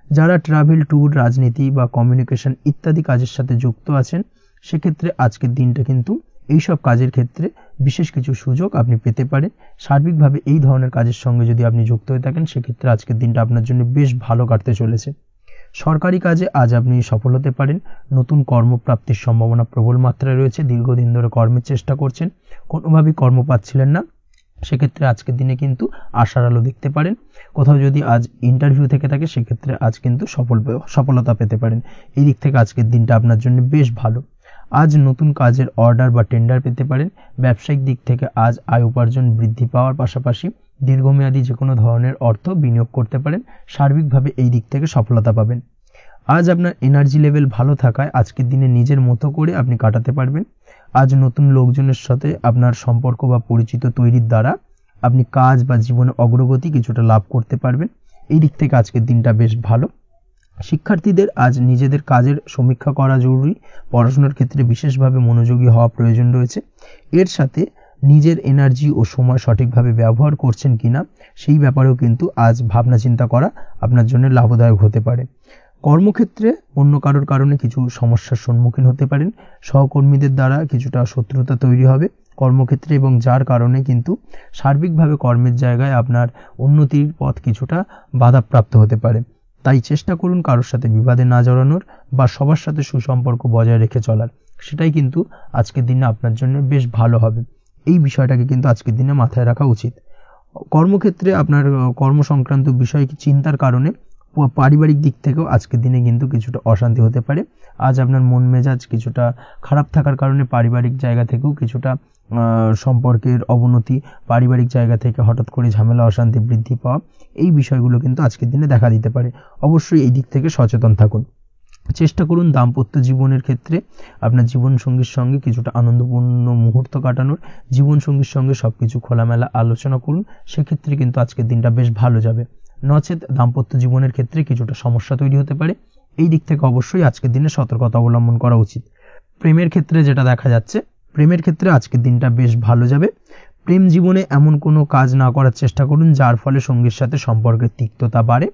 যারা ট্রাভেল, ট্যুর, রাজনীতি বা কমিউনিকেশন ইত্যাদি কাজের সাথে যুক্ত আছেন, সেক্ষেত্রে আজকের দিনটা কিন্তু এইসব কাজের ক্ষেত্রে বিশেষ কিছু সুযোগ আপনি পেতে পারেন। সার্বিকভাবে এই ধরনের কাজের সঙ্গে যদি আপনি যুক্ত হয়ে থাকেন, সেক্ষেত্রে আজকের দিনটা আপনার জন্য বেশ ভালো কাটতে চলেছে। সরকারি কাজে আজ আপনি সফল হতে পারেন। নতুন কর্মপ্রাপ্তির সম্ভাবনা প্রবল মাত্রায় রয়েছে। দীর্ঘদিন ধরে কর্মের চেষ্টা করছেন, কোনোভাবেই কর্ম পাচ্ছিলেন না, সেক্ষেত্রে আজকের দিনে কিন্তু আশার আলো দেখতে পারেন। কোথাও যদি আজ ইন্টারভিউ থেকে থাকে, সেক্ষেত্রে আজ কিন্তু সফলতা পেতে পারেন। এই দিক থেকে আজকের দিনটা আপনার জন্য বেশ ভালো। আজ নতুন কাজের অর্ডার বা টেন্ডার পেতে পারেন। ব্যবসায়িক দিক থেকে আজ আয় উপার্জন বৃদ্ধি পাওয়ার পাশাপাশি দীর্ঘমেয়াদী যে কোনো ধরনের অর্থ বিনিয়োগ করতে পারেন। সার্বিকভাবে এই দিক থেকে সফলতা পাবেন। আজ আপনার এনার্জি লেভেল ভালো থাকায় আজকের দিনে নিজের মতো করে আপনি কাটাতে পারবেন। আজ নতুন লোকজনের সাথে আপনার সম্পর্ক বা পরিচিত তৈরির দ্বারা আপনি কাজ বা জীবনে অগ্রগতি কিছুটা লাভ করতে পারবেন। এই দিক থেকে আজকের দিনটা বেশ ভালো। শিক্ষার্থীদের আজ নিজেদের কাজের সমীক্ষা করা জরুরি, পড়াশোনার ক্ষেত্রে বিশেষভাবে মনোযোগী হওয়া প্রয়োজন রয়েছে। এর সাথে নিজের এনার্জি ও সময় সঠিকভাবে ব্যবহার করছেন কিনা সেই ব্যাপারেও কিন্তু আজ ভাবনা চিন্তা করা আপনার জন্য লাভদায়ক হতে পারে। কর্মক্ষেত্রে অন্য কারোর কারণে কিছু সমস্যার সম্মুখীন হতে পারেন, সহকর্মীদের দ্বারা কিছুটা শত্রুতা তৈরি হবে কর্মক্ষেত্রে, এবং যার কারণে কিন্তু সার্বিকভাবে কর্মের জায়গায় আপনার উন্নতির পথ কিছুটা বাধাপ্রাপ্ত হতে পারে। তাই চেষ্টা করুন কারোর সাথে বিবাদে না জড়ানোর বা সবার সাথে সুসম্পর্ক বজায় রেখে চলার, সেটাই কিন্তু আজকের দিনে আপনার জন্য বেশ ভালো হবে। এই বিষয়টাকে কিন্তু আজকের দিনে মাথায় রাখা উচিত। কর্মক্ষেত্রে আপনার কর্ম সংক্রান্ত বিষয় চিন্তার কারণে পারিবারিক দিক থেকেও আজকের দিনে কিন্তু কিছুটা অশান্তি হতে পারে। আজ আপনার মন মেজাজ কিছুটা খারাপ থাকার কারণে পারিবারিক জায়গা থেকেও কিছুটা সম্পর্কের অবনতি, পারিবারিক জায়গা থেকে হঠাৎ করে ঝামেলা অশান্তি বৃদ্ধি পাওয়া, এই বিষয়গুলো কিন্তু আজকের দিনে দেখা দিতে পারে। অবশ্যই এই দিক থেকে সচেতন থাকুন। চেষ্টা করুন দাম্পত্য জীবনের ক্ষেত্রে আপনার জীবনসঙ্গীর সঙ্গে কিছুটা আনন্দপূর্ণ মুহূর্ত কাটানোর, জীবনসঙ্গীর সঙ্গে সবকিছু খোলামেলা আলোচনা করুন, সেক্ষেত্রে কিন্তু আজকের দিনটা বেশ ভালো যাবে। নচেত দাম্পত্য জীবনের ক্ষেত্রে কিছুটা সমস্যা তৈরি হতে পারে। এই দিক থেকে অবশ্যই আজকের দিনে সতর্কতা অবলম্বন করা উচিত। প্রেমের ক্ষেত্রে যেটা দেখা যাচ্ছে, প্রেমের ক্ষেত্রে আজকের দিনটা বেশ ভালো যাবে। প্রেম জীবনে এমন কোনো কাজ না করার চেষ্টা করুন যার ফলে সঙ্গীর সাথে সম্পর্কের তিক্ততা বাড়ে।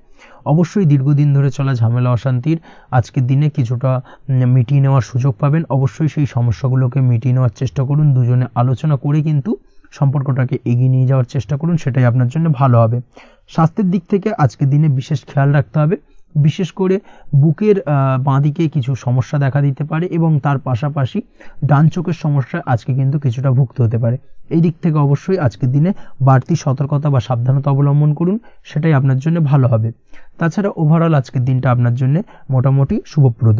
অবশ্যই দীর্ঘদিন ধরে চলা ঝামেলা অশান্তির আজকের দিনে কিছুটা মিটিয়ে নেওয়ার সুযোগ পাবেন। অবশ্যই সেই সমস্যাগুলোকে মিটিয়ে নেওয়ার চেষ্টা করুন, দুজনে আলোচনা করে কিন্তু সম্পর্কটাকে এগিয়ে নিয়ে যাওয়ার চেষ্টা করুন, সেটাই আপনার জন্য ভালো হবে। স্বাস্থ্যের দিক থেকে আজকের দিনে বিশেষ খেয়াল রাখতে হবে, বিশেষ করে বুকের বাঁদিকে কিছু সমস্যা দেখা দিতে পারে এবং তার পাশাপাশি ডান চোখের সমস্যা আজকে কিন্তু কিছুটা ভুগতে হতে পারে। এই দিক থেকে অবশ্যই আজকের দিনে বাড়তি সতর্কতা বা সাবধানতা অবলম্বন করুন, সেটাই আপনার জন্য ভালো হবে। তাছাড়া ওভারঅল আজকের দিনটা আপনার জন্য মোটামুটি শুভপ্রদ।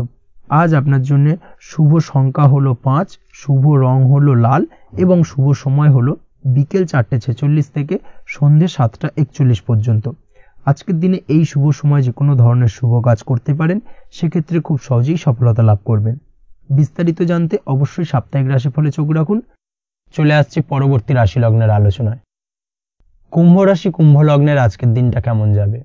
আজ আপনার জন্য শুভ সংখ্যা হলো 5, শুভ রং হলো লাল এবং শুভ সময় হলো বিকেল 4:46 থেকে সন্ধ্যে 7:41 পর্যন্ত। আজকের দিনে এই শুভ সময় যে কোনো ধরনের শুভ কাজ করতে পারেন, সেক্ষেত্রে খুব সহজেই সফলতা লাভ করবেন। বিস্তারিত জানতে অবশ্যই সাপ্তাহিক রাশিফলে চোখ রাখুন। চলে আসছে পরবর্তী রাশি লগ্নের আলোচনায়। কুম্ভ রাশি, কুম্ভ লগ্নের আজকের দিনটা কেমন যাবে?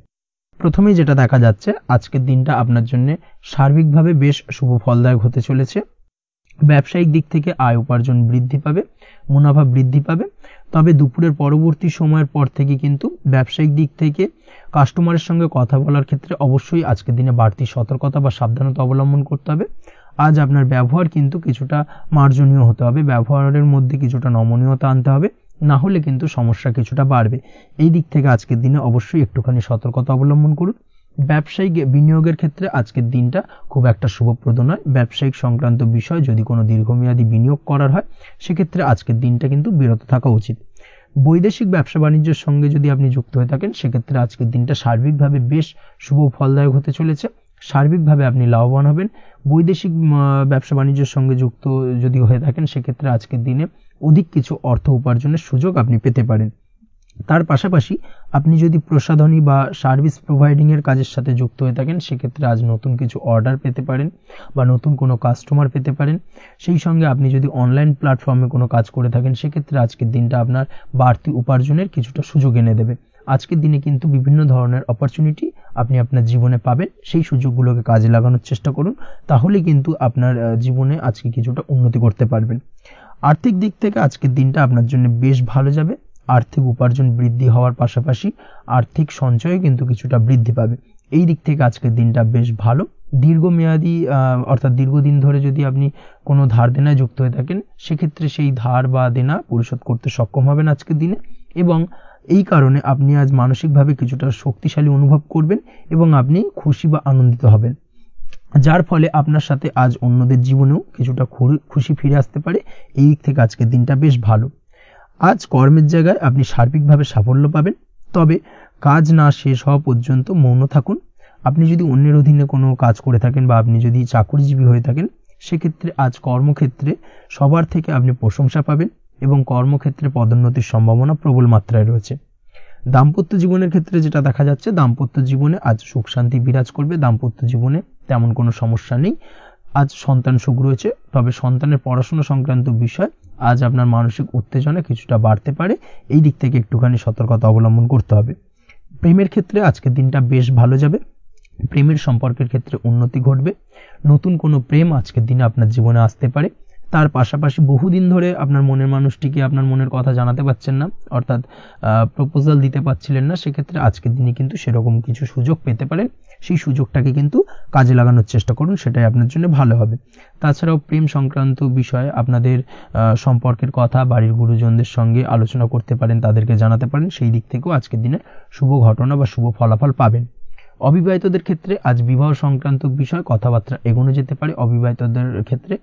প্রথমেই যেটা দেখা যাচ্ছে, আজকের দিনটা আপনার জন্য সার্বিকভাবে বেশ শুভ ফলদায়ক হতে চলেছে। ব্যবসায়িক দিক থেকে আয় উপার্জন বৃদ্ধি পাবে, মুনাফা বৃদ্ধি পাবে। তবে দুপুরের পরবর্তী সময়ের পর থেকে কিন্তু ব্যবসায়িক দিক থেকে কাস্টমারের সঙ্গে কথা বলার ক্ষেত্রে অবশ্যই আজকের দিনে বাড়তি সতর্কতা বা সাবধানতা অবলম্বন করতে হবে। আজ আপনার ব্যবহার কিন্তু কিছুটা মার্জনীয় হতে হবে, ব্যবহারের মধ্যে কিছুটা নমনীয়তা আনতে হবে, না হলে কিন্তু সমস্যা কিছুটা বাড়বে। এই দিক থেকে আজকের দিনে অবশ্যই একটুখানি সতর্কতা অবলম্বন করুন। ব্যবসায়িক বিনিয়োগের ক্ষেত্রে আজকের দিনটা খুব একটা শুভপ্রদ নয়। ব্যবসায়িক সংক্রান্ত বিষয় যদি কোনো দীর্ঘমেয়াদী বিনিয়োগ করার হয়, সেক্ষেত্রে আজকের দিনটা কিন্তু বিরত থাকা উচিত। বৈদেশিক ব্যবসা বাণিজ্যের সঙ্গে যদি আপনি যুক্ত হয়ে থাকেন, সেক্ষেত্রে আজকের দিনটা সার্বিকভাবে বেশ শুভ ফলদায়ক হতে চলেছে। সার্বিকভাবে আপনি লাভবান হবেন। বৈদেশিক ব্যবসা বাণিজ্যের সঙ্গে যুক্ত যদি হয়ে থাকেন, সেক্ষেত্রে আজকের দিনে অধিক কিছু অর্থ উপার্জনের সুযোগ আপনি পেতে পারেন। তার পাশাপাশি আপনি যদি প্রসাধনী বা সার্ভিস প্রোভাইডিং এর কাজের সাথে যুক্ত হয়ে থাকেন, সেক্ষেত্রে আজ নতুন কিছু অর্ডার পেতে পারেন বা নতুন কোনো কাস্টমার পেতে পারেন। সেই সঙ্গে আপনি যদি অনলাইন প্ল্যাটফর্মে কোনো কাজ করে থাকেন, সেক্ষেত্রে আজকের দিনটা আপনার বাড়তি উপার্জনের কিছুটা সুযোগ এনে দেবে। আজকের দিনে কিন্তু বিভিন্ন ধরনের অপরচুনিটি আপনি আপনার জীবনে পাবেন, সেই সুযোগগুলোকে কাজে লাগানোর চেষ্টা করুন, তাহলে কিন্তু আপনার জীবনে আজকে কিছুটা উন্নতি করতে পারবেন। আর্থিক দিক থেকে আজকের দিনটা আপনার জন্য বেশ ভালো যাবে। আর্থিক উপার্জন বৃদ্ধি হওয়ার পাশাপাশি আর্থিক সঞ্চয় কিন্তু কিছুটা বৃদ্ধি পাবে। এই দিক থেকে আজকের দিনটা বেশ ভালো। দীর্ঘমেয়াদী অর্থাৎ দীর্ঘদিন ধরে যদি আপনি কোনো ধার দেনায় যুক্ত হয়ে থাকেন, সেক্ষেত্রে সেই ধার বা দেনা পরিশোধ করতে সক্ষম হবেন আজকের দিনে, এবং এই কারণে আপনি আজ মানসিকভাবে কিছুটা শক্তিশালী অনুভব করবেন এবং আপনি খুশি বা আনন্দিত হবেন, যার ফলে আপনার সাথে আজ অন্যদের জীবনেও কিছুটা খুশি ফিরে আসতে পারে। এই দিক থেকে আজকের দিনটা বেশ ভালো। আজ কর্মের জায়গায় আপনি সার্বিকভাবে সাফল্য পাবেন, তবে কাজ না শেষ হওয়া পর্যন্ত মৌন থাকুন। আপনি যদি অন্যের অধীনে কোনো কাজ করে থাকেন বা আপনি যদি চাকরিজীবী হয়ে থাকেন, সেক্ষেত্রে আজ কর্মক্ষেত্রে সবার থেকে আপনি প্রশংসা পাবেন এবং কর্মক্ষেত্রে পদোন্নতির সম্ভাবনা প্রবল মাত্রায় রয়েছে। দাম্পত্য জীবনের ক্ষেত্রে যেটা দেখা যাচ্ছে, দাম্পত্য জীবনে আজ সুখ শান্তি বিরাজ করবে। দাম্পত্য জীবনে তেমন কোনো সমস্যা নেই। আজ সন্তান সুখ রয়েছে, তবে সন্তানের পড়াশোনা সংক্রান্ত বিষয় আজ আপনার মানসিক উত্তেজনা কিছুটা বাড়তে পারে, এই দিক থেকে একটুখানি সতর্কতা অবলম্বন করতে হবে। প্রেমের ক্ষেত্রে আজকের দিনটা বেশ ভালো যাবে, প্রেমের সম্পর্কের ক্ষেত্রে উন্নতি ঘটবে, নতুন কোনো প্রেম আজকের দিনে আপনার জীবনে আসতে পারে। তার পাশাপাশি বহুদিন ধরে আপনার মনের মানুষটিকে আপনার মনের কথা জানাতে পারছেন না, অর্থাৎ প্রপোজাল দিতে পারছিলেন না, সেক্ষেত্রে আজকের দিনে কিন্তু সেরকম কিছু সুযোগ পেতে পারেন। সেই সুযোগটাকে কিন্তু কাজে লাগানোর চেষ্টা করুন, সেটাই আপনার জন্য ভালো হবে। তাছাড়াও প্রেম সংক্রান্ত বিষয়ে আপনাদের সম্পর্কের কথা বাড়ির গুরুজনদের সঙ্গে আলোচনা করতে পারেন, তাদেরকে জানাতে পারেন, সেই দিক থেকেও আজকের দিনে শুভ ঘটনা বা শুভ ফলাফল পাবেন। অবিবাহিতদের ক্ষেত্রে আজ বিবাহ সংক্রান্ত বিষয় কথাবার্তা এগোনো যেতে পারে। অবিবাহিতদের ক্ষেত্রে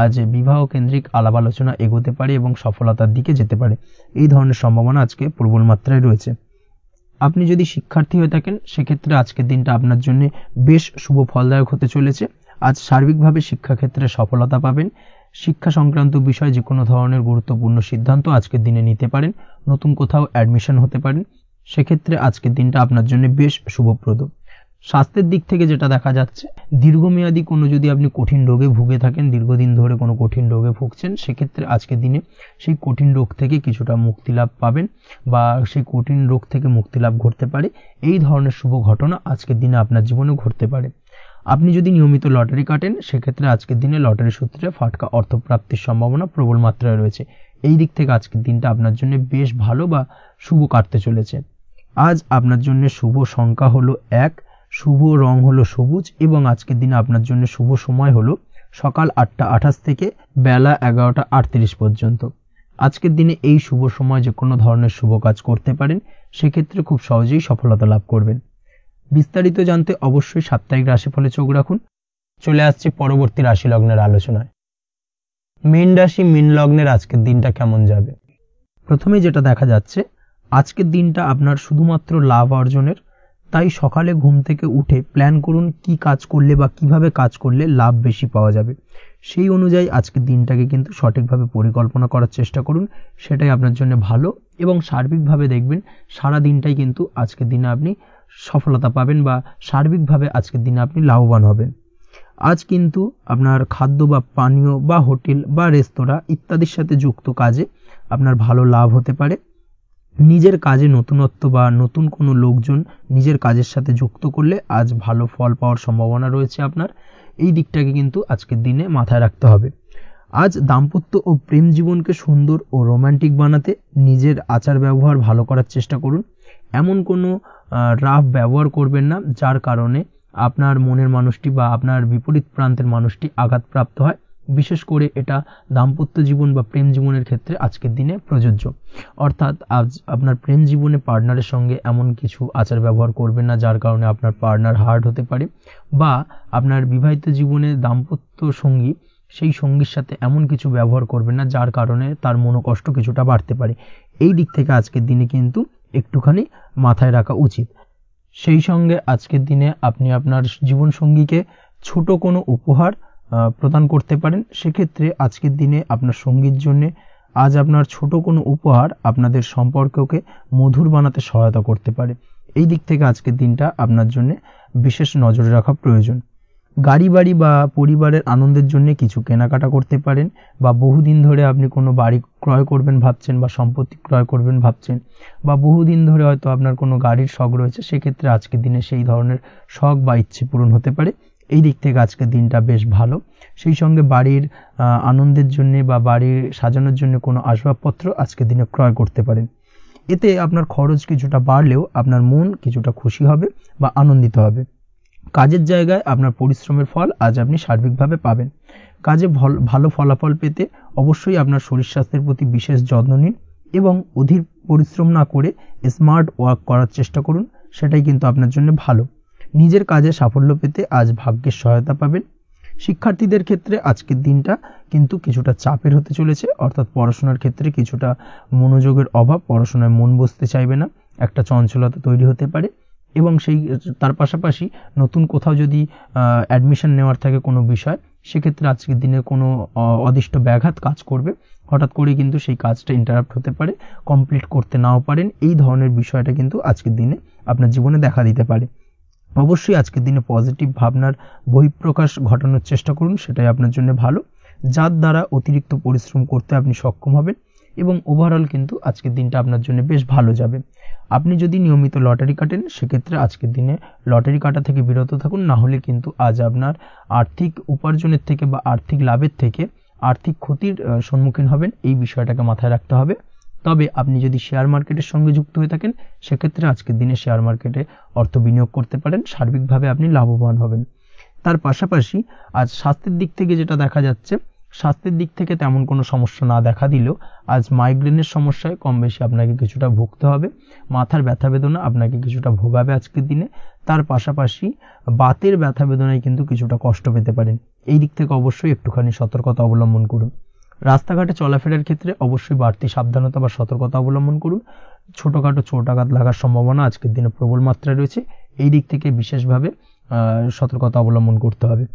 আজ বিবাহ কেন্দ্রিক আলাপ আলোচনা এগোতে পারে এবং সফলতার দিকে যেতে পারে, এই ধরনের সম্ভাবনা আজকে প্রবল মাত্রায় রয়েছে। আপনি যদি শিক্ষার্থী হয়ে থাকেন সেক্ষেত্রে আজকের দিনটা আপনার জন্য বেশ শুভ ফলদায়ক হতে চলেছে। আজ সার্বিকভাবে শিক্ষাক্ষেত্রে সফলতা পাবেন। শিক্ষা সংক্রান্ত বিষয়ে যে কোনো ধরনের গুরুত্বপূর্ণ সিদ্ধান্ত আজকের দিনে নিতে পারেন, নতুন কোথাও অ্যাডমিশন হতে পারেন, সেক্ষেত্রে আজকের দিনটা আপনার জন্য বেশ শুভপ্রদ। স্বাস্থ্যের দিক থেকে যেটা দেখা যাচ্ছে, দীর্ঘমেয়াদী কোনো যদি আপনি কঠিন রোগে ভুগে থাকেন, দীর্ঘদিন ধরে কোনো কঠিন রোগে ভুগছেন, সেক্ষেত্রে আজকের দিনে সেই কঠিন রোগ থেকে কিছুটা মুক্তি লাভ পাবেন বা সেই কঠিন রোগ থেকে মুক্তি লাভ ঘটতে পারে। এই ধরনের শুভ ঘটনা আজকের দিনে আপনার জীবনে ঘটতে পারে। আপনি যদি নিয়মিত লটারি কাটেন সেক্ষেত্রে আজকের দিনে লটারি সূত্রে ফাটকা অর্থপ্রাপ্তির সম্ভাবনা প্রবল মাত্রায় রয়েছে। এই দিক থেকে আজকের দিনটা আপনার জন্য বেশ ভালো বা শুভ কাটতে চলেছে। আজ আপনার জন্য শুভ সংখ্যা হলো 1, শুভ রং হলো সবুজ এবং আজকের দিনে আপনার জন্য শুভ সময় হলো সকাল 8:28 থেকে বেলা 11:38 পর্যন্ত। আজকের দিনে এই শুভ সময় যে কোনো ধরনের শুভ কাজ করতে পারেন, সেক্ষেত্রে খুব সহজেই সফলতা লাভ করবেন। বিস্তারিত জানতে অবশ্যই সাপ্তাহিক রাশিফলে চোখ রাখুন। চলে আসছে পরবর্তী রাশি লগ্নের আলোচনায়। মীন রাশি মীন লগ্নের আজকের দিনটা কেমন যাবে? প্রথমে যেটা দেখা যাচ্ছে, আজকের দিনটা আপনার শুধুমাত্র লাভ অর্জনের, তাই সকালে ঘুম থেকে উঠে প্ল্যান করুন কি কাজ করলে বা কিভাবে কাজ করলে লাভ বেশি পাওয়া যাবে। সেই অনুযায়ী আজকের দিনটাকে কিন্তু সঠিকভাবে পরিকল্পনা করার চেষ্টা করুন, সেটাই আপনার জন্য ভালো। এবং সার্বিকভাবে দেখবেন সারা দিনটাই কিন্তু আজকের দিনে আপনি সফলতা পাবেন বা সার্বিকভাবে আজকের দিনে আপনি লাভবান হবেন। আজ কিন্তু আপনার খাদ্য বা পানীয় বা হোটেল বা রেস্তোরাঁ ইত্যাদির সাথে যুক্ত কাজে আপনার ভালো লাভ হতে পারে। নিজের কাজে নতুনত্ব বা নতুন কোনো লোকজন নিজের কাজের সাথে যুক্ত করলে আজ ভালো ফল পাওয়ার সম্ভাবনা রয়েছে আপনার। এই দিকটাকে কিন্তু আজকের দিনে মাথায় রাখতে হবে। আজ দাম্পত্য ও প্রেম জীবনকে সুন্দর ও রোমান্টিক বানাতে নিজের আচার ব্যবহার ভালো করার চেষ্টা করুন। এমন কোনো রাফ ব্যবহার করবেন না যার কারণে আপনার মনের মানুষটি বা আপনার বিপরীত প্রান্তের মানুষটি আঘাতপ্রাপ্ত হয়। বিশেষ করে এটা দাম্পত্য জীবন বা প্রেম জীবনের ক্ষেত্রে আজকের দিনে প্রযোজ্য। অর্থাৎ আজ আপনার প্রেম জীবনে পার্টনারের সঙ্গে এমন কিছু আচার ব্যবহার করবেন না যার কারণে আপনার পার্টনার হার্ট হতে পারে, বা আপনার বিবাহিত জীবনে দাম্পত্য সঙ্গী সেই সঙ্গীর সাথে এমন কিছু ব্যবহার করবেন না যার কারণে তার মনোকষ্ট কিছুটা বাড়তে পারে। এই দিক থেকে আজকের দিনে কিন্তু একটুখানি মাথায় রাখা উচিত। সেই সঙ্গে আজকের দিনে আপনি আপনার জীবনসঙ্গীকে ছোট কোনো উপহার প্রদান করতে পারেন। সেক্ষেত্রে আজকের দিনে আপনার সঙ্গীর জন্য আজ আপনার ছোট কোনো উপহার আপনাদের সম্পর্ককে মধুর বানাতে সহায়তা করতে পারে। এই দিক থেকে আজকের দিনটা আপনার জন্য বিশেষ নজরে রাখা প্রয়োজন। গাড়ি বাড়ি বা পরিবারের আনন্দের জন্য কিছু কেনাকাটা করতে পারেন, বা বহুদিন ধরে আপনি কোনো বাড়ি ক্রয় করবেন ভাবছেন বা সম্পত্তি ক্রয় করবেন ভাবছেন, বা বহুদিন ধরে হয়তো আপনার কোনো গাড়ির শখ রয়েছে, সেক্ষেত্রে আজকের দিনে সেই ধরনের শখ বা ইচ্ছে পূরণ হতে পারে। এই দিক থেকে আজকের দিনটা বেশ ভালো। সেই সঙ্গে বাড়ির আনন্দের জন্য বা বাড়ির সাজানোর জন্য কোনো আসবাবপত্র আজকের দিনে ক্রয় করতে পারেন। এতে আপনার খরচ কিছুটা বাড়লেও আপনার মন কিছুটা খুশি হবে বা আনন্দিত হবে। কাজের জায়গায় আপনার পরিশ্রমের ফল আজ আপনি সার্বিকভাবে পাবেন। কাজে ভালো ফলাফল পেতে অবশ্যই আপনার শরীর স্বাস্থ্যের প্রতি বিশেষ যত্ন নিন এবং অধীর পরিশ্রম না করে স্মার্ট ওয়ার্ক করার চেষ্টা করুন, সেটাই কিন্তু আপনার জন্য ভালো। নিজের কাজে সাফল্য পেতে আজ ভাগ্যের সহায়তা পাবেন। শিক্ষার্থীদের ক্ষেত্রে আজকের দিনটা কিন্তু কিছুটা চাপের হতে চলেছে, অর্থাৎ পড়াশোনার ক্ষেত্রে কিছুটা মনোযোগের অভাব, পড়াশোনায় মন বসতে চাইবে না, একটা চঞ্চলতা তৈরি হতে পারে। এবং তার পাশাপাশি নতুন কোথাও যদি অ্যাডমিশন নেওয়ার থাকে কোনো বিষয়, সেক্ষেত্রে আজকের দিনে কোনো অদিষ্ট ব্যাঘাত কাজ করবে, হঠাৎ করে কিন্তু সেই কাজটা ইন্টারাপ্ট হতে পারে, কমপ্লিট করতে নাও পারেন। এই ধরনের বিষয়টা কিন্তু আজকের দিনে আপনার জীবনে দেখা দিতে পারে। অবশ্যই আজকের দিনে পজিটিভ ভাবনার বহিঃপ্রকাশ ঘটানোর চেষ্টা করুন, সেটাই আপনার জন্য ভালো। যার দ্বারা অতিরিক্ত পরিশ্রম করতে আপনি সক্ষম হবেন এবং ওভারঅল কিন্তু আজকের দিনটা আপনার জন্য বেশ ভালো যাবে। আপনি যদি নিয়মিত লটারি কাটেন সেক্ষেত্রে আজকের দিনে লটারি কাটা থেকে বিরত থাকুন, না হলে কিন্তু আজ আপনার আর্থিক উপার্জনের থেকে বা আর্থিক লাভের থেকে আর্থিক ক্ষতির সম্মুখীন হবেন, এই বিষয়টাকে মাথায় রাখতে হবে। তবে আপনি যদি শেয়ার মার্কেটের সঙ্গে যুক্ত হয়ে থাকেন সেক্ষেত্রে আজকের দিনে শেয়ার মার্কেটে অর্থ বিনিয়োগ করতে পারেন, সার্বিকভাবে আপনি লাভবান হবেন। তার পাশাপাশি আজ স্বাস্থ্যের দিক থেকে যেটা দেখা যাচ্ছে, স্বাস্থ্যের দিক থেকে তেমন কোনো সমস্যা না দেখা দিলেও আজ মাইগ্রেনের সমস্যায় কম বেশি আপনাকে কিছুটা ভুগতে হবে, মাথার ব্যথা বেদনা আপনাকে কিছুটা ভোগাবে আজকের দিনে। তার পাশাপাশি বাতের ব্যথা বেদনায় কিন্তু কিছুটা কষ্ট পেতে পারেন, এই দিক থেকে অবশ্যই একটুখানি সতর্কতা অবলম্বন করুন। রাস্তাঘাটে চলাফেরার ক্ষেত্রে অবশ্যই বাড়তি সাবধানতা বা সতর্কতা অবলম্বন করুন। ছোটখাটো চোট আঘাত লাগার সম্ভাবনা আজকের দিনে প্রবল মাত্রায় রয়েছে, এই দিক থেকে বিশেষভাবে সতর্কতা অবলম্বন করতে হবে।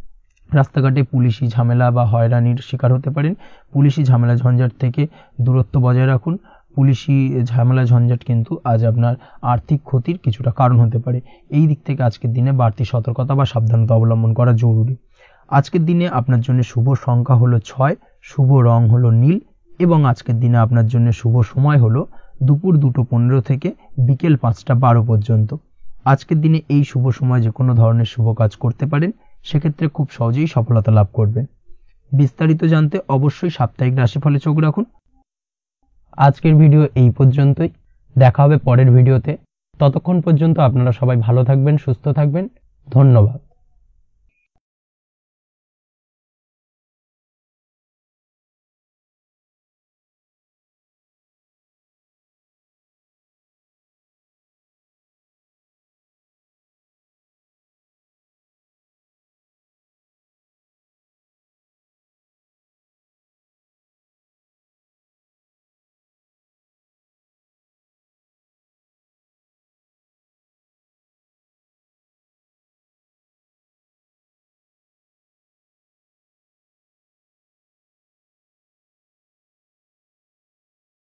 রাস্তাঘাটে পুলিশি ঝামেলা বা হয়রানির শিকার হতে পারেন, পুলিশি ঝামেলা ঝঞ্ঝাট থেকে দূরত্ব বজায় রাখুন। পুলিশি ঝামেলা ঝঞ্ঝাট কিন্তু আজ আপনার আর্থিক ক্ষতির কিছুটা কারণ হতে পারে, এই দিক থেকে আজকের দিনে বাড়তি সতর্কতা বা সাবধানতা অবলম্বন করা জরুরি। আজকের দিনে আপনার জন্য শুভ সংখ্যা হলো 6, শুভ রং হলো নীল এবং আজকের দিনে আপনার জন্য শুভ সময় হলো দুপুর 2:15 থেকে বিকেল 5:12 পর্যন্ত। আজকের দিনে এই শুভ সময় যে কোনো ধরনের শুভ কাজ করতে পারেন, সেক্ষেত্রে খুব সহজেই সফলতা লাভ করবেন। বিস্তারিত জানতে অবশ্যই সাপ্তাহিক রাশিফলে চোখ রাখুন। আজকের ভিডিও এই পর্যন্তই, দেখা হবে পরের ভিডিওতে। ততক্ষণ পর্যন্ত আপনারা সবাই ভালো থাকবেন, সুস্থ থাকবেন। ধন্যবাদ।